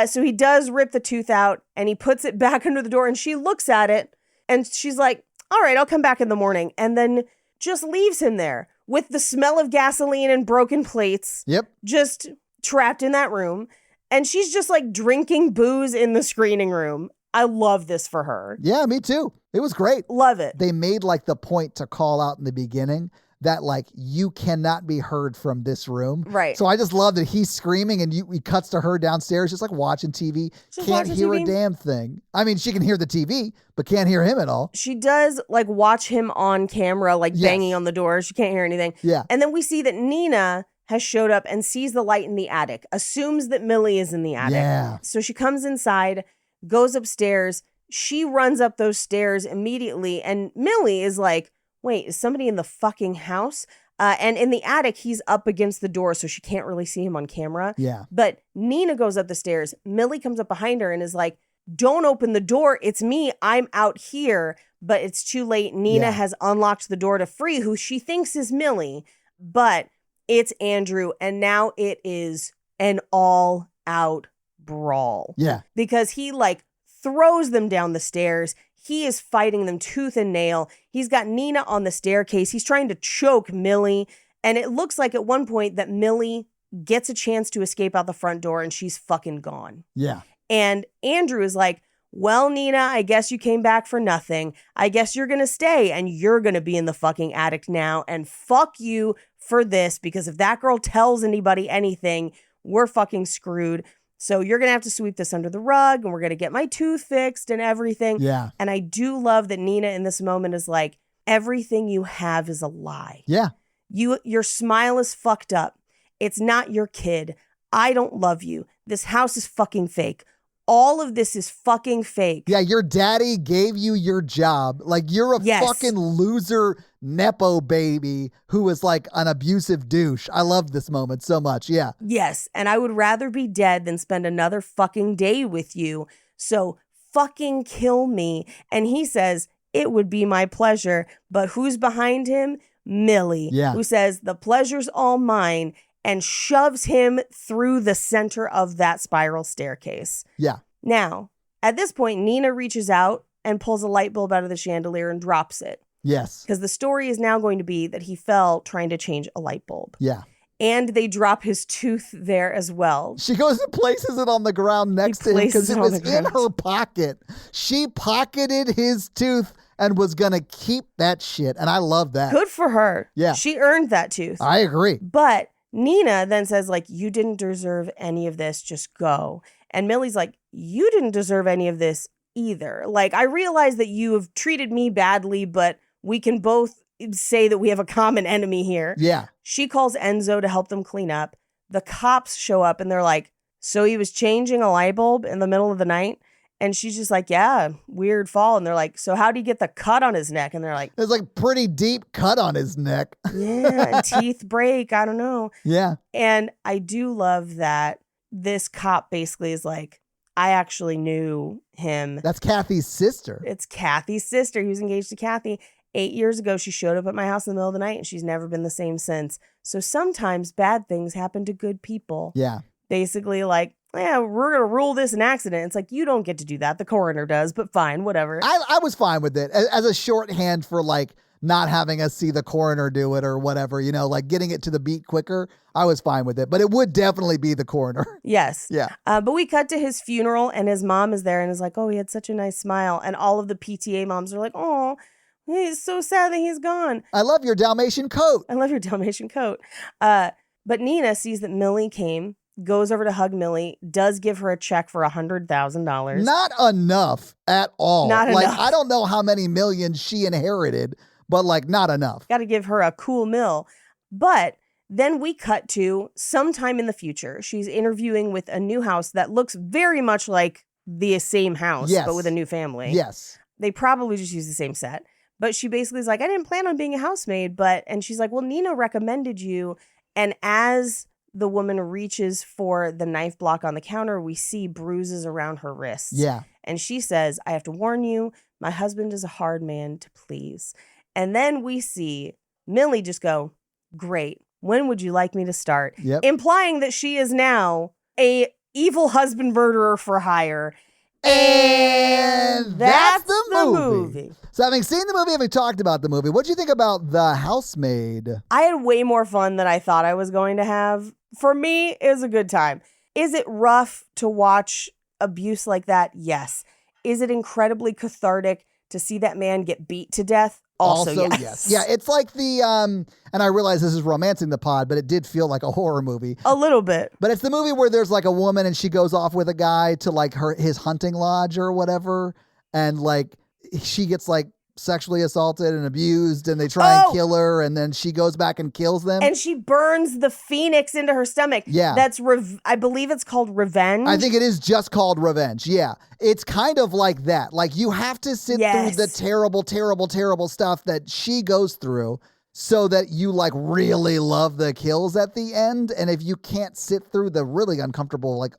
So he does rip the tooth out and he puts it back under the door and she looks at it and she's like, all right, I'll come back in the morning. And then just leaves him there with the smell of gasoline and broken plates. Yep. Just trapped in that room. And she's just like drinking booze in the screening room. I love this for her. Yeah, me too. It was great. Love it. They made like the point to call out in the beginning that like you cannot be heard from this room. Right. So I just love that he's screaming and he cuts to her downstairs just like watching TV. Can't hear a damn thing. I mean, she can hear the TV, but can't hear him at all. She does like watch him on camera, like banging on the door. She can't hear anything. Yeah. And then we see that Nina has showed up and sees the light in the attic, assumes that Millie is in the attic. Yeah. So she comes inside, goes upstairs. She runs up those stairs immediately. And Millie is like, wait, is somebody in the fucking house? And in the attic, he's up against the door, so she can't really see him on camera. Yeah. But Nina goes up the stairs. Millie comes up behind her and is like, don't open the door. It's me. I'm out here. But it's too late. Nina has unlocked the door to free who she thinks is Millie. But it's Andrew. And now it is an all-out brawl. Yeah. Because he like throws them down the stairs. He is fighting them tooth and nail. He's got Nina on the staircase. He's trying to choke Millie. And it looks like at one point that Millie gets a chance to escape out the front door and she's fucking gone. Yeah. And Andrew is like, well, Nina, I guess you came back for nothing. I guess you're going to stay and you're going to be in the fucking attic now. And fuck you for this, because if that girl tells anybody anything, we're fucking screwed. So you're going to have to sweep this under the rug and we're going to get my tooth fixed and everything. Yeah. And I do love that Nina in this moment is like, everything you have is a lie. Yeah. Your smile is fucked up. It's not your kid. I don't love you. This house is fucking fake. All of this is fucking fake. Yeah, your daddy gave you your job. Like, you're a fucking loser Nepo baby who is like an abusive douche. I love this moment so much. Yeah. Yes, and I would rather be dead than spend another fucking day with you. So fucking kill me. And he says, it would be my pleasure. But who's behind him? Millie, who says, the pleasure's all mine. and shoves him through the center of that spiral staircase. Yeah. Now, at this point, Nina reaches out and pulls a light bulb out of the chandelier and drops it. Yes. Because the story is now going to be that he fell trying to change a light bulb. Yeah. And they drop his tooth there as well. She goes and places it on the ground next to him because it was in her pocket. She pocketed his tooth and was going to keep that shit. And I love that. Good for her. Yeah. She earned that tooth. I agree. But Nina then says, like, you didn't deserve any of this. Just go. And Millie's like, you didn't deserve any of this either. Like, I realize that you have treated me badly, but we can both say that we have a common enemy here. Yeah. She calls Enzo to help them clean up. The cops show up and they're like, so he was changing a light bulb in the middle of the night? And she's just like, yeah, weird fall. And they're like, so how'd he get the cut on his neck? And they're like, there's like pretty deep cut on his neck. yeah, teeth break. I don't know. Yeah. And I do love that this cop basically is like, I actually knew him. That's Kathy's sister. It's Kathy's sister. He was engaged to Kathy. 8 years ago, she showed up at my house in the middle of the night and she's never been the same since. So sometimes bad things happen to good people. Yeah. Basically like, yeah, we're going to rule this an accident. It's like, you don't get to do that. The coroner does, but fine, whatever. I was fine with it as a shorthand for like not having us see the coroner do it or whatever, you know, like getting it to the beat quicker. I was fine with it, but it would definitely be the coroner. Yes. Yeah. But we cut to his funeral and his mom is there and is like, oh, he had such a nice smile. And all of the PTA moms are like, oh, he's so sad that he's gone. I love your Dalmatian coat. I love your Dalmatian coat. But Nina sees that Millie came, goes over to hug Millie, does give her a check for $100,000. Not enough at all. Not like, enough. I don't know how many millions she inherited, but like not enough. Got to give her a cool mill. But then we cut to sometime in the future. She's interviewing with a new house that looks very much like the same house, Yes. but with a new family. Yes. They probably just use the same set. But she basically is like, I didn't plan on being a housemaid. And she's like, well, Nina recommended you. And as the woman reaches for the knife block on the counter, we see bruises around her wrists. Yeah. And she says, I have to warn you, my husband is a hard man to please. And then we see Millie just go, great. When would you like me to start? Yep. Implying that she is now a evil husband murderer for hire. And that's the movie. So having seen the movie, having talked about the movie, what do you think about The Housemaid? I had way more fun than I thought I was going to have. For me, it was a good time. Is it rough to watch abuse like that? Yes. Is it incredibly cathartic to see that man get beat to death? Also yes. Yeah, it's like the, and I realize this is romancing the pod, but it did feel like a horror movie. A little bit. But it's the movie where there's like a woman and she goes off with a guy to like his hunting lodge or whatever. And like she gets like sexually assaulted and abused and they try and kill her and then she goes back and kills them. And she burns the phoenix into her stomach. Yeah. That's, I believe it's called Revenge. I think it is just called Revenge. Yeah. It's kind of like that. Like you have to sit through the terrible, terrible, terrible stuff that she goes through so that you like really love the kills at the end. And if you can't sit through the really uncomfortable, like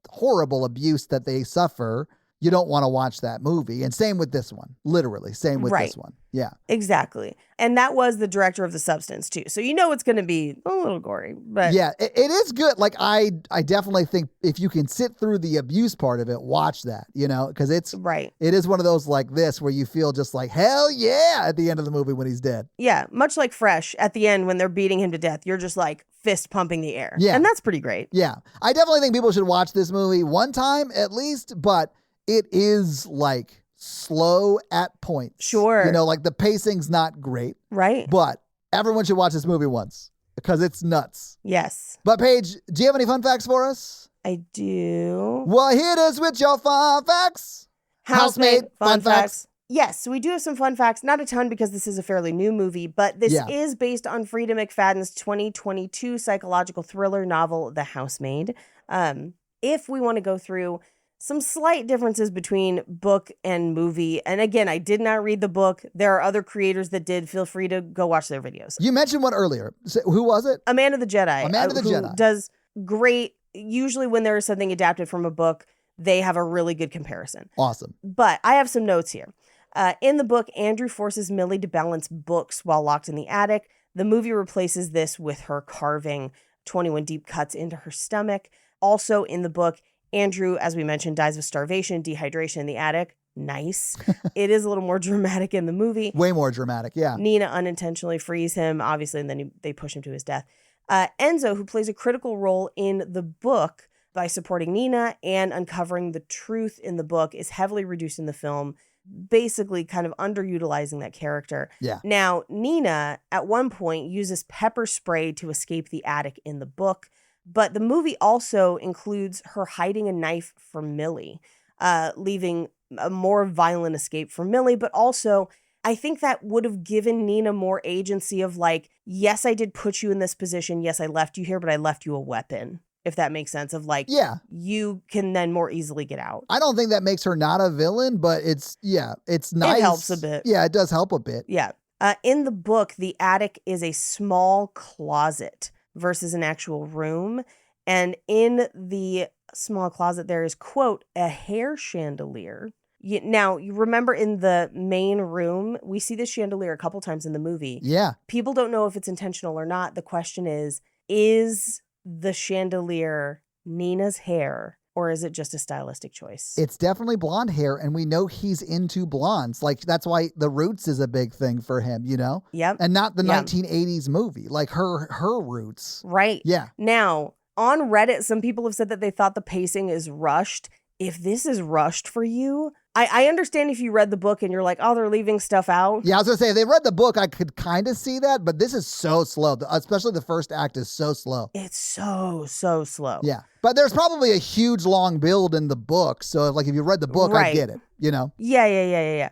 horrible abuse that they suffer, you don't want to watch that movie. And same with this one. Literally, same with this one. Yeah. Exactly. And that was the director of The Substance, too. So you know it's going to be a little gory. But yeah, it is good. Like, I definitely think if you can sit through the abuse part of it, watch that, you know, because it is one of those like this where you feel just like, hell yeah, at the end of the movie when he's dead. Yeah, much like Fresh at the end when they're beating him to death. You're just like fist pumping the air. Yeah. And that's pretty great. Yeah. I definitely think people should watch this movie one time at least, but it is like slow at points. Sure. You know, like the pacing's not great. Right. But everyone should watch this movie once because it's nuts. Yes. But Paige, do you have any fun facts for us? I do. Well, hit us with your fun facts. Housemaid fun facts. Yes, so we do have some fun facts. Not a ton because this is a fairly new movie, but this is based on Frida McFadden's 2022 psychological thriller novel, The Housemaid. If we want to go through some slight differences between book and movie. And again, I did not read the book. There are other creators that did. Feel free to go watch their videos. You mentioned one earlier. So, who was it? Amanda the Jedi. Amanda the Jedi. Does great. Usually when there is something adapted from a book, they have a really good comparison. Awesome. But I have some notes here. In the book, Andrew forces Millie to balance books while locked in the attic. The movie replaces this with her carving 21 deep cuts into her stomach. Also in the book, Andrew, as we mentioned, dies of starvation, dehydration in the attic. Nice. It is a little more dramatic in the movie. Way more dramatic, yeah. Nina unintentionally frees him, obviously, and then they push him to his death. Enzo, who plays a critical role in the book by supporting Nina and uncovering the truth in the book, is heavily reduced in the film, basically kind of underutilizing that character. Yeah. Now, Nina, at one point, uses pepper spray to escape the attic in the book, but the movie also includes her hiding a knife from Millie, leaving a more violent escape for Millie, but also I think that would have given Nina more agency of like, yes, I did put you in this position. Yes, I left you here, but I left you a weapon, if that makes sense, of like, yeah, you can then more easily get out. I don't think that makes her not a villain, but it's nice. It helps a bit. Yeah, it does help a bit. Yeah. In the book, the attic is a small closet versus an actual room. And in the small closet, there is, quote, a hair chandelier. Now, you remember in the main room, we see this chandelier a couple times in the movie. Yeah. People don't know if it's intentional or not. The question is the chandelier Nina's hair, or is it just a stylistic choice? It's definitely blonde hair, and we know he's into blondes. Like, that's why The Roots is a big thing for him, you know? Yep. And not the 1980s movie, like her roots. Right. Yeah. Now, on Reddit, some people have said that they thought the pacing is rushed. If this is rushed for you, I understand if you read the book and you're like, oh, they're leaving stuff out. Yeah, I was going to say, if they read the book, I could kind of see that, but this is so slow. Especially the first act is so slow. It's so slow. Yeah. But there's probably a huge long build in the book. So if you read the book, right. I get it, you know? Yeah.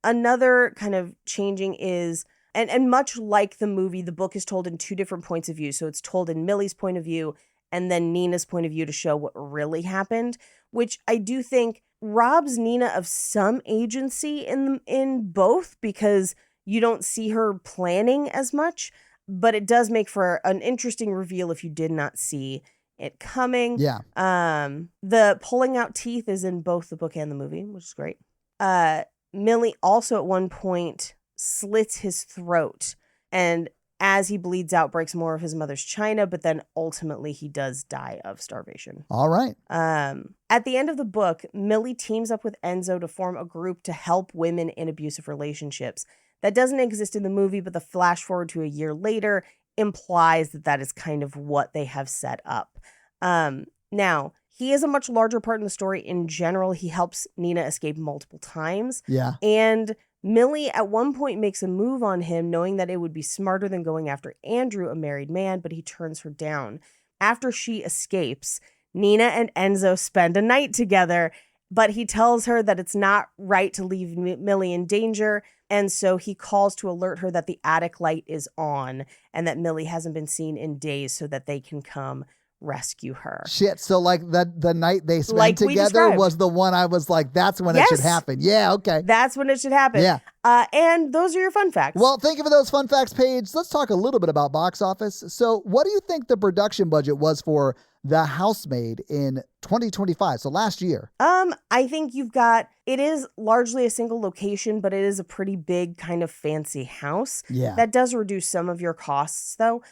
Another kind of changing is, and much like the movie, the book is told in two different points of view. So it's told in Millie's point of view and then Nina's point of view to show what really happened, which I do think robs Nina of some agency in both, because you don't see her planning as much, but it does make for an interesting reveal if you did not see it coming. Yeah. The pulling out teeth is in both the book and the movie, which is great. Millie also at one point slits his throat, and as he bleeds out, breaks more of his mother's china, but then ultimately he does die of starvation. All right. At the end of the book, Millie teams up with Enzo to form a group to help women in abusive relationships. That doesn't exist in the movie, but the flash forward to a year later implies that is kind of what they have set up. Now, he is a much larger part in the story in general. He helps Nina escape multiple times. Yeah. And Millie at one point makes a move on him, knowing that it would be smarter than going after Andrew, a married man, but he turns her down. After she escapes, Nina and Enzo spend a night together, but he tells her that it's not right to leave Millie in danger, and so he calls to alert her that the attic light is on and that Millie hasn't been seen in days so that they can come rescue her. Shit, so like the night they spent together was the one I was like, that's when it should happen. Yeah, okay. That's when it should happen. Yeah. And those are your fun facts. Well, thank you for those fun facts, Paige. Let's talk a little bit about box office. So what do you think the production budget was for The Housemaid in 2025, so last year? I think it is largely a single location, but it is a pretty big kind of fancy house. Yeah. That does reduce some of your costs though.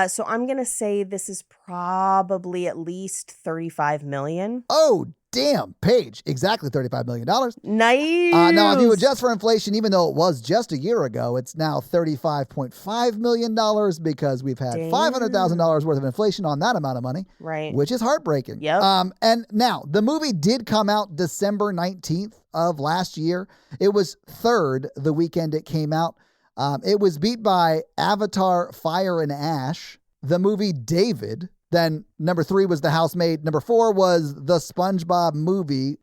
So I'm going to say this is probably at least $35 million. Oh, damn, Paige. Exactly $35 million. Nice. Now, if you adjust for inflation, even though it was just a year ago, it's now $35.5 million because we've had $500,000 worth of inflation on that amount of money. Right. Which is heartbreaking. Yep. And now, the movie did come out December 19th of last year. It was third the weekend it came out. It was beat by Avatar, Fire and Ash, the movie David. Then number 3 was The Housemaid. Number 4 was The SpongeBob Movie,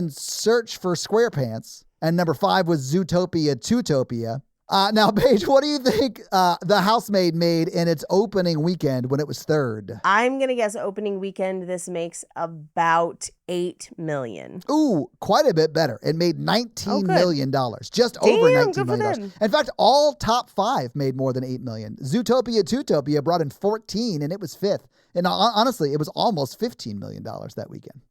Search for SquarePants. And number 5 was Zootopia 2topia. Now, Paige, what do you think The Housemaid made in its opening weekend when it was third? I'm going to guess opening weekend, this makes about $8 million. Ooh, quite a bit better. It made $19 million. Just over $19 million. In fact, all top 5 made more than $8 million. Zootopia 2topia brought in 14, and it was 5th. And honestly, it was almost $15 million that weekend.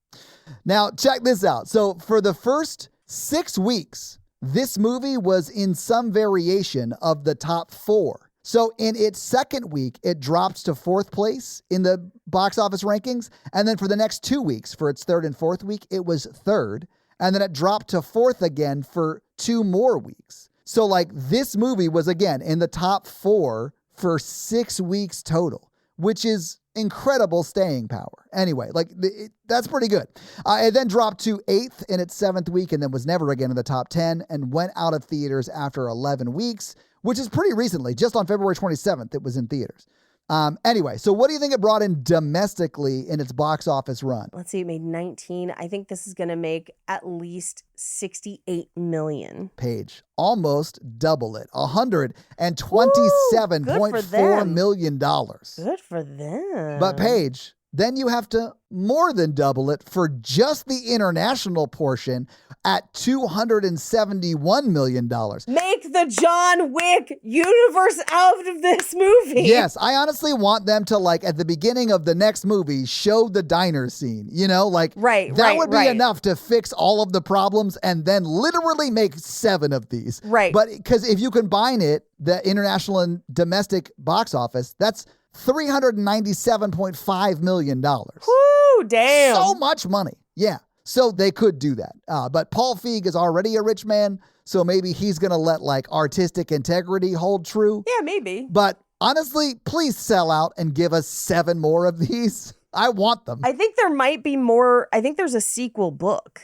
Now, check this out. So for the first 6 weeks, this movie was in some variation of the top 4. So in its second week, it drops to 4th place in the box office rankings. And then for the next 2 weeks, for its 3rd and 4th week, it was 3rd. And then it dropped to 4th again for 2 more weeks. So like this movie was again in the top 4 for 6 weeks total, which is incredible staying power. Anyway, that's pretty good. It then dropped to 8th in its 7th week and then was never again in the top 10 and went out of theaters after 11 weeks, which is pretty recently. Just on February 27th, it was in theaters. Anyway, so what do you think it brought in domestically in its box office run? Let's see, it made 19. I think this is going to make at least 68 million. Paige, almost double it. $127.4 million. Good for them. But Paige, then you have to more than double it for just the international portion at $271 million. Make the John Wick universe out of this movie. Yes, I honestly want them to, like, at the beginning of the next movie, show the diner scene, you know? Like, that would be enough to fix all of the problems and then literally make 7 of these. Right. But because if you combine it, the international and domestic box office, that's $397.5 million. Whoo, damn. So much money. Yeah. So they could do that. But Paul Feig is already a rich man, so maybe he's going to let like artistic integrity hold true. Yeah, maybe. But honestly, please sell out and give us 7 more of these. I want them. I think there might be more. I think there's a sequel book.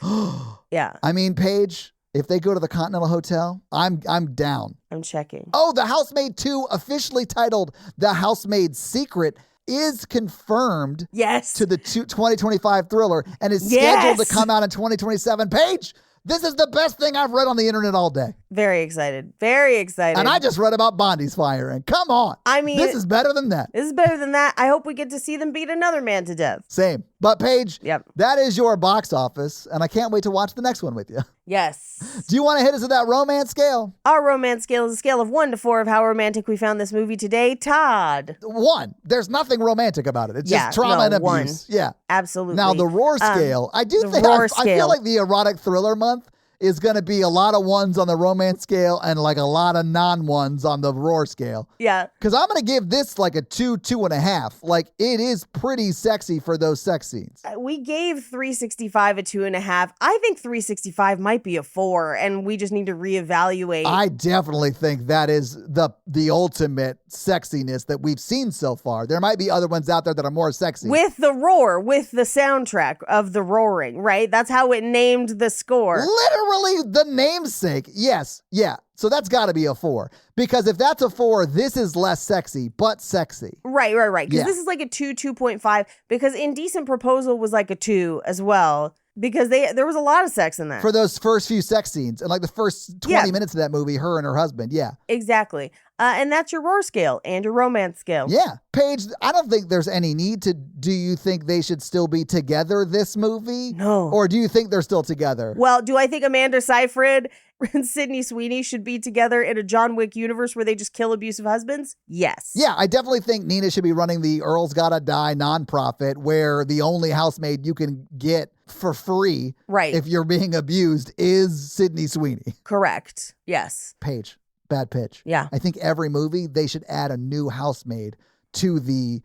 Yeah. I mean, Paige, if they go to the Continental Hotel, I'm down. I'm checking. Oh, The Housemaid 2, officially titled The Housemaid's Secret, is confirmed to the 2025 thriller and is scheduled to come out in 2027. Paige, this is the best thing I've read on the internet all day. Very excited. Very excited. And I just read about Bondi's firing. Come on. I mean, this is better than that. This is better than that. I hope we get to see them beat another man to death. Same. But Paige, that is your box office, and I can't wait to watch the next one with you. Yes. Do you want to hit us with that romance scale? Our romance scale is a scale of 1 to 4 of how romantic we found this movie today. Todd. 1. There's nothing romantic about it. It's just trauma and abuse. 1. Yeah. Absolutely. Now, the roar scale, I feel like the erotic thriller month is going to be a lot of 1s on the romance scale and like a lot of non-1s on the roar scale. Yeah. Because I'm going to give this like a 2, 2.5. Like, it is pretty sexy for those sex scenes. We gave 365 a 2.5. I think 365 might be a 4, and we just need to reevaluate. I definitely think that is the ultimate sexiness that we've seen so far. There might be other ones out there that are more sexy. With the roar, with the soundtrack of the roaring, right? That's how it named the score. Literally the namesake. Yes. Yeah. So that's got to be a 4. Because if that's a 4, this is less sexy, but sexy. Right. Because this is like a 2.5. Because Indecent Proposal was like a 2 as well. Because there was a lot of sex in that. For those first few sex scenes. And like the first 20 minutes of that movie, her and her husband. Yeah. Exactly. And that's your roar scale and your romance scale. Yeah. Paige, I don't think there's any need to, do you think they should still be together this movie? No. Or do you think they're still together? Well, do I think Amanda Seyfried and Sydney Sweeney should be together in a John Wick universe where they just kill abusive husbands? Yes. Yeah, I definitely think Nina should be running the Earl's Gotta Die nonprofit where the only housemaid you can get for free if you're being abused is Sydney Sweeney. Correct. Yes. Paige. Bad pitch. Yeah. I think every movie, they should add a new housemaid to the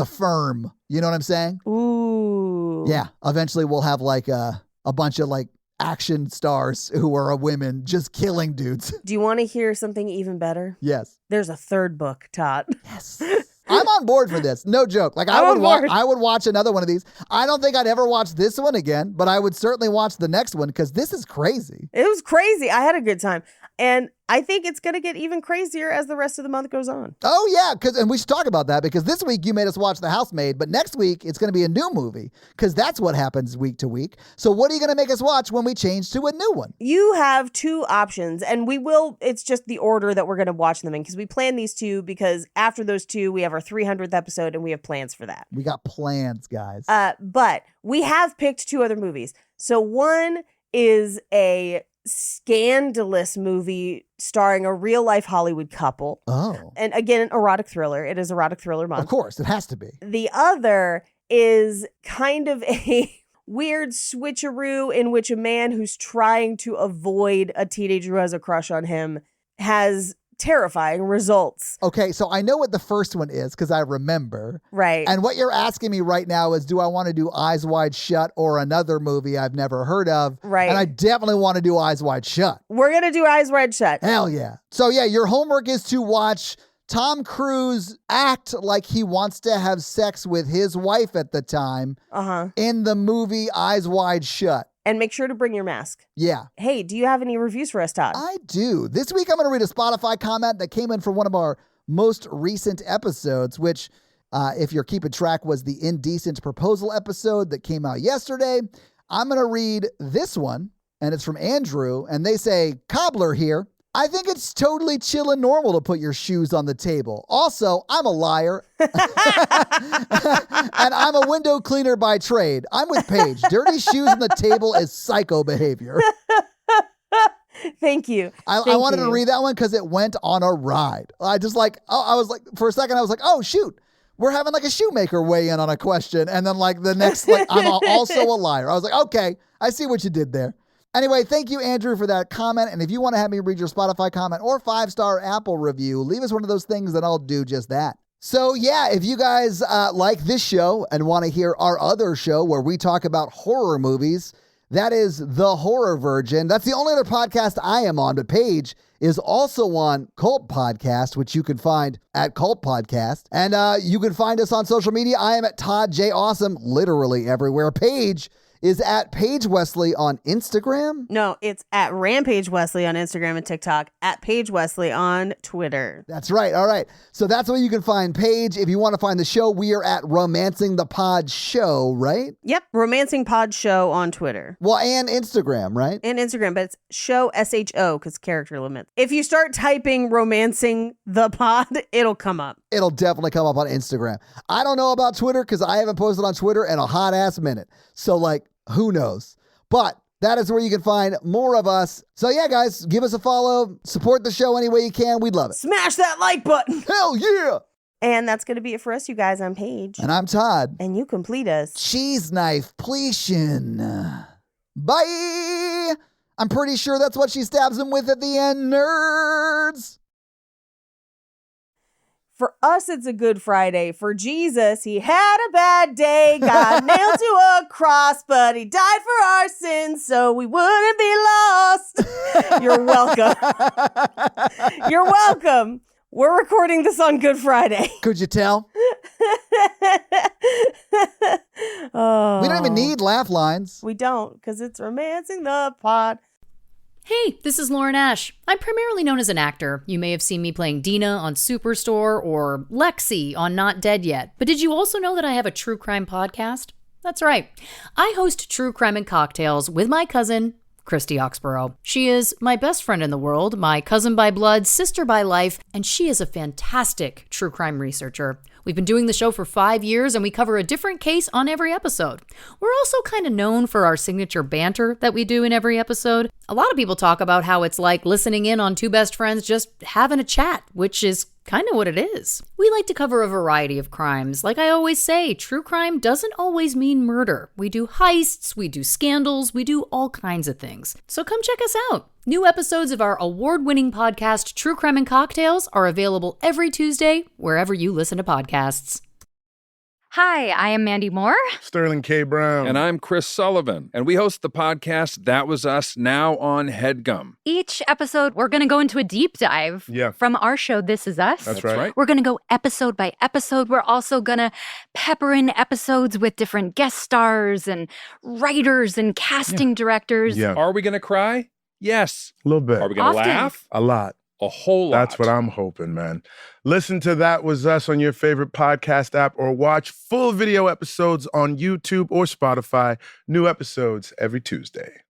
firm. You know what I'm saying? Ooh. Yeah. Eventually we'll have like a bunch of like action stars who are women just killing dudes. Do you want to hear something even better? Yes. There's a 3rd book, Todd. Yes. I'm on board for this. No joke. Like I would watch another one of these. I don't think I'd ever watch this one again, but I would certainly watch the next one because this is crazy. It was crazy. I had a good time. And I think it's going to get even crazier as the rest of the month goes on. Oh, yeah. And we should talk about that because this week you made us watch The Housemaid, but next week it's going to be a new movie because that's what happens week to week. So what are you going to make us watch when we change to a new one? You have 2 options, and it's just the order that we're going to watch them in because we plan these 2 because after those 2, we have our 300th episode and we have plans for that. We got plans, guys. But we have picked 2 other movies. So one is a scandalous movie starring a real life Hollywood couple. Oh. And again, an erotic thriller. It is erotic thriller month. Of course, it has to be. The other is kind of a weird switcheroo in which a man who's trying to avoid a teenager who has a crush on him has terrifying results. Okay, so I know what the first one is because I remember. Right. And what you're asking me right now is, do I want to do Eyes Wide Shut or another movie I've never heard of? Right. And I definitely want to do Eyes Wide Shut. We're going to do Eyes Wide Shut. Hell yeah. So yeah, your homework is to watch Tom Cruise act like he wants to have sex with his wife at the time in the movie Eyes Wide Shut. And make sure to bring your mask. Yeah. Hey, do you have any reviews for us, Todd? I do. This week I'm going to read a Spotify comment that came in from one of our most recent episodes, which, if you're keeping track, was the Indecent Proposal episode that came out yesterday. I'm going to read this one, and it's from Andrew, and they say, Cobbler here. I think it's totally chill and normal to put your shoes on the table. Also, I'm a liar. And I'm a window cleaner by trade. I'm with Paige. Dirty shoes on the table is psycho behavior. Thank you. I wanted to read that one because it went on a ride. I was like, for a second, I was like, oh, shoot. We're having like a shoemaker weigh in on a question. And then like the next, like, I'm also a liar. I was like, okay, I see what you did there. Anyway, thank you, Andrew, for that comment. And if you want to have me read your Spotify comment or 5-star Apple review, leave us one of those things and I'll do just that. So yeah, if you guys like this show and want to hear our other show where we talk about horror movies, that is The Horror Virgin. That's the only other podcast I am on, but Paige is also on Cult Podcast, which you can find at Cult Podcast. And you can find us on social media. I am at Todd J. Awesome, literally everywhere. Paige is at Paige Wesley on Instagram. No, it's at Rampage Wesley on Instagram and TikTok, at Paige Wesley on Twitter. That's right. All right. So that's where you can find Paige. If you want to find the show, we are at Romancing the Pod Show, right? Yep. Romancing Pod Show on Twitter. Well, and Instagram, right? And Instagram, but it's show SHO because character limits. If you start typing Romancing the Pod, it'll come up. It'll definitely come up on Instagram. I don't know about Twitter because I haven't posted on Twitter in a hot ass minute. So like, who knows? But that is where you can find more of us. So yeah, guys, give us a follow. Support the show any way you can. We'd love it. Smash that like button. Hell yeah. And that's going to be it for us, you guys. I'm Paige. And I'm Todd. And you complete us. Cheese knife pleation. Bye. I'm pretty sure that's what she stabs him with at the end, nerds. For us, it's a Good Friday. For Jesus, he had a bad day, got nailed to a cross, but he died for our sins so we wouldn't be lost. You're welcome. You're welcome. We're recording this on Good Friday. Could you tell? Oh. We don't even need laugh lines. We don't, because it's Romancing the Pod. Hey, this is Lauren Ash. I'm primarily known as an actor. You may have seen me playing Dina on Superstore or Lexi on Not Dead Yet. But did you also know that I have a true crime podcast? That's right. I host True Crime and Cocktails with my cousin, Christy Oxborough. She is my best friend in the world, my cousin by blood, sister by life, and she is a fantastic true crime researcher. We've been doing the show for 5 years, and we cover a different case on every episode. We're also kind of known for our signature banter that we do in every episode. A lot of people talk about how it's like listening in on two best friends just having a chat, which is kind of what it is. We like to cover a variety of crimes. Like I always say, true crime doesn't always mean murder. We do heists, we do scandals, we do all kinds of things. So come check us out. New episodes of our award-winning podcast, True Crime and Cocktails, are available every Tuesday, wherever you listen to podcasts. Hi, I am Mandy Moore. Sterling K. Brown. And I'm Chris Sullivan. And we host the podcast That Was Us, now on HeadGum. Each episode, we're going to go into a deep dive from our show, This Is Us. That's right. We're going to go episode by episode. We're also going to pepper in episodes with different guest stars and writers and casting directors. Yeah. Are we going to cry? Yes. A little bit. Are we going to laugh? A lot. A whole lot. That's what I'm hoping, man. Listen to That Was Us on your favorite podcast app or watch full video episodes on YouTube or Spotify. New episodes every Tuesday.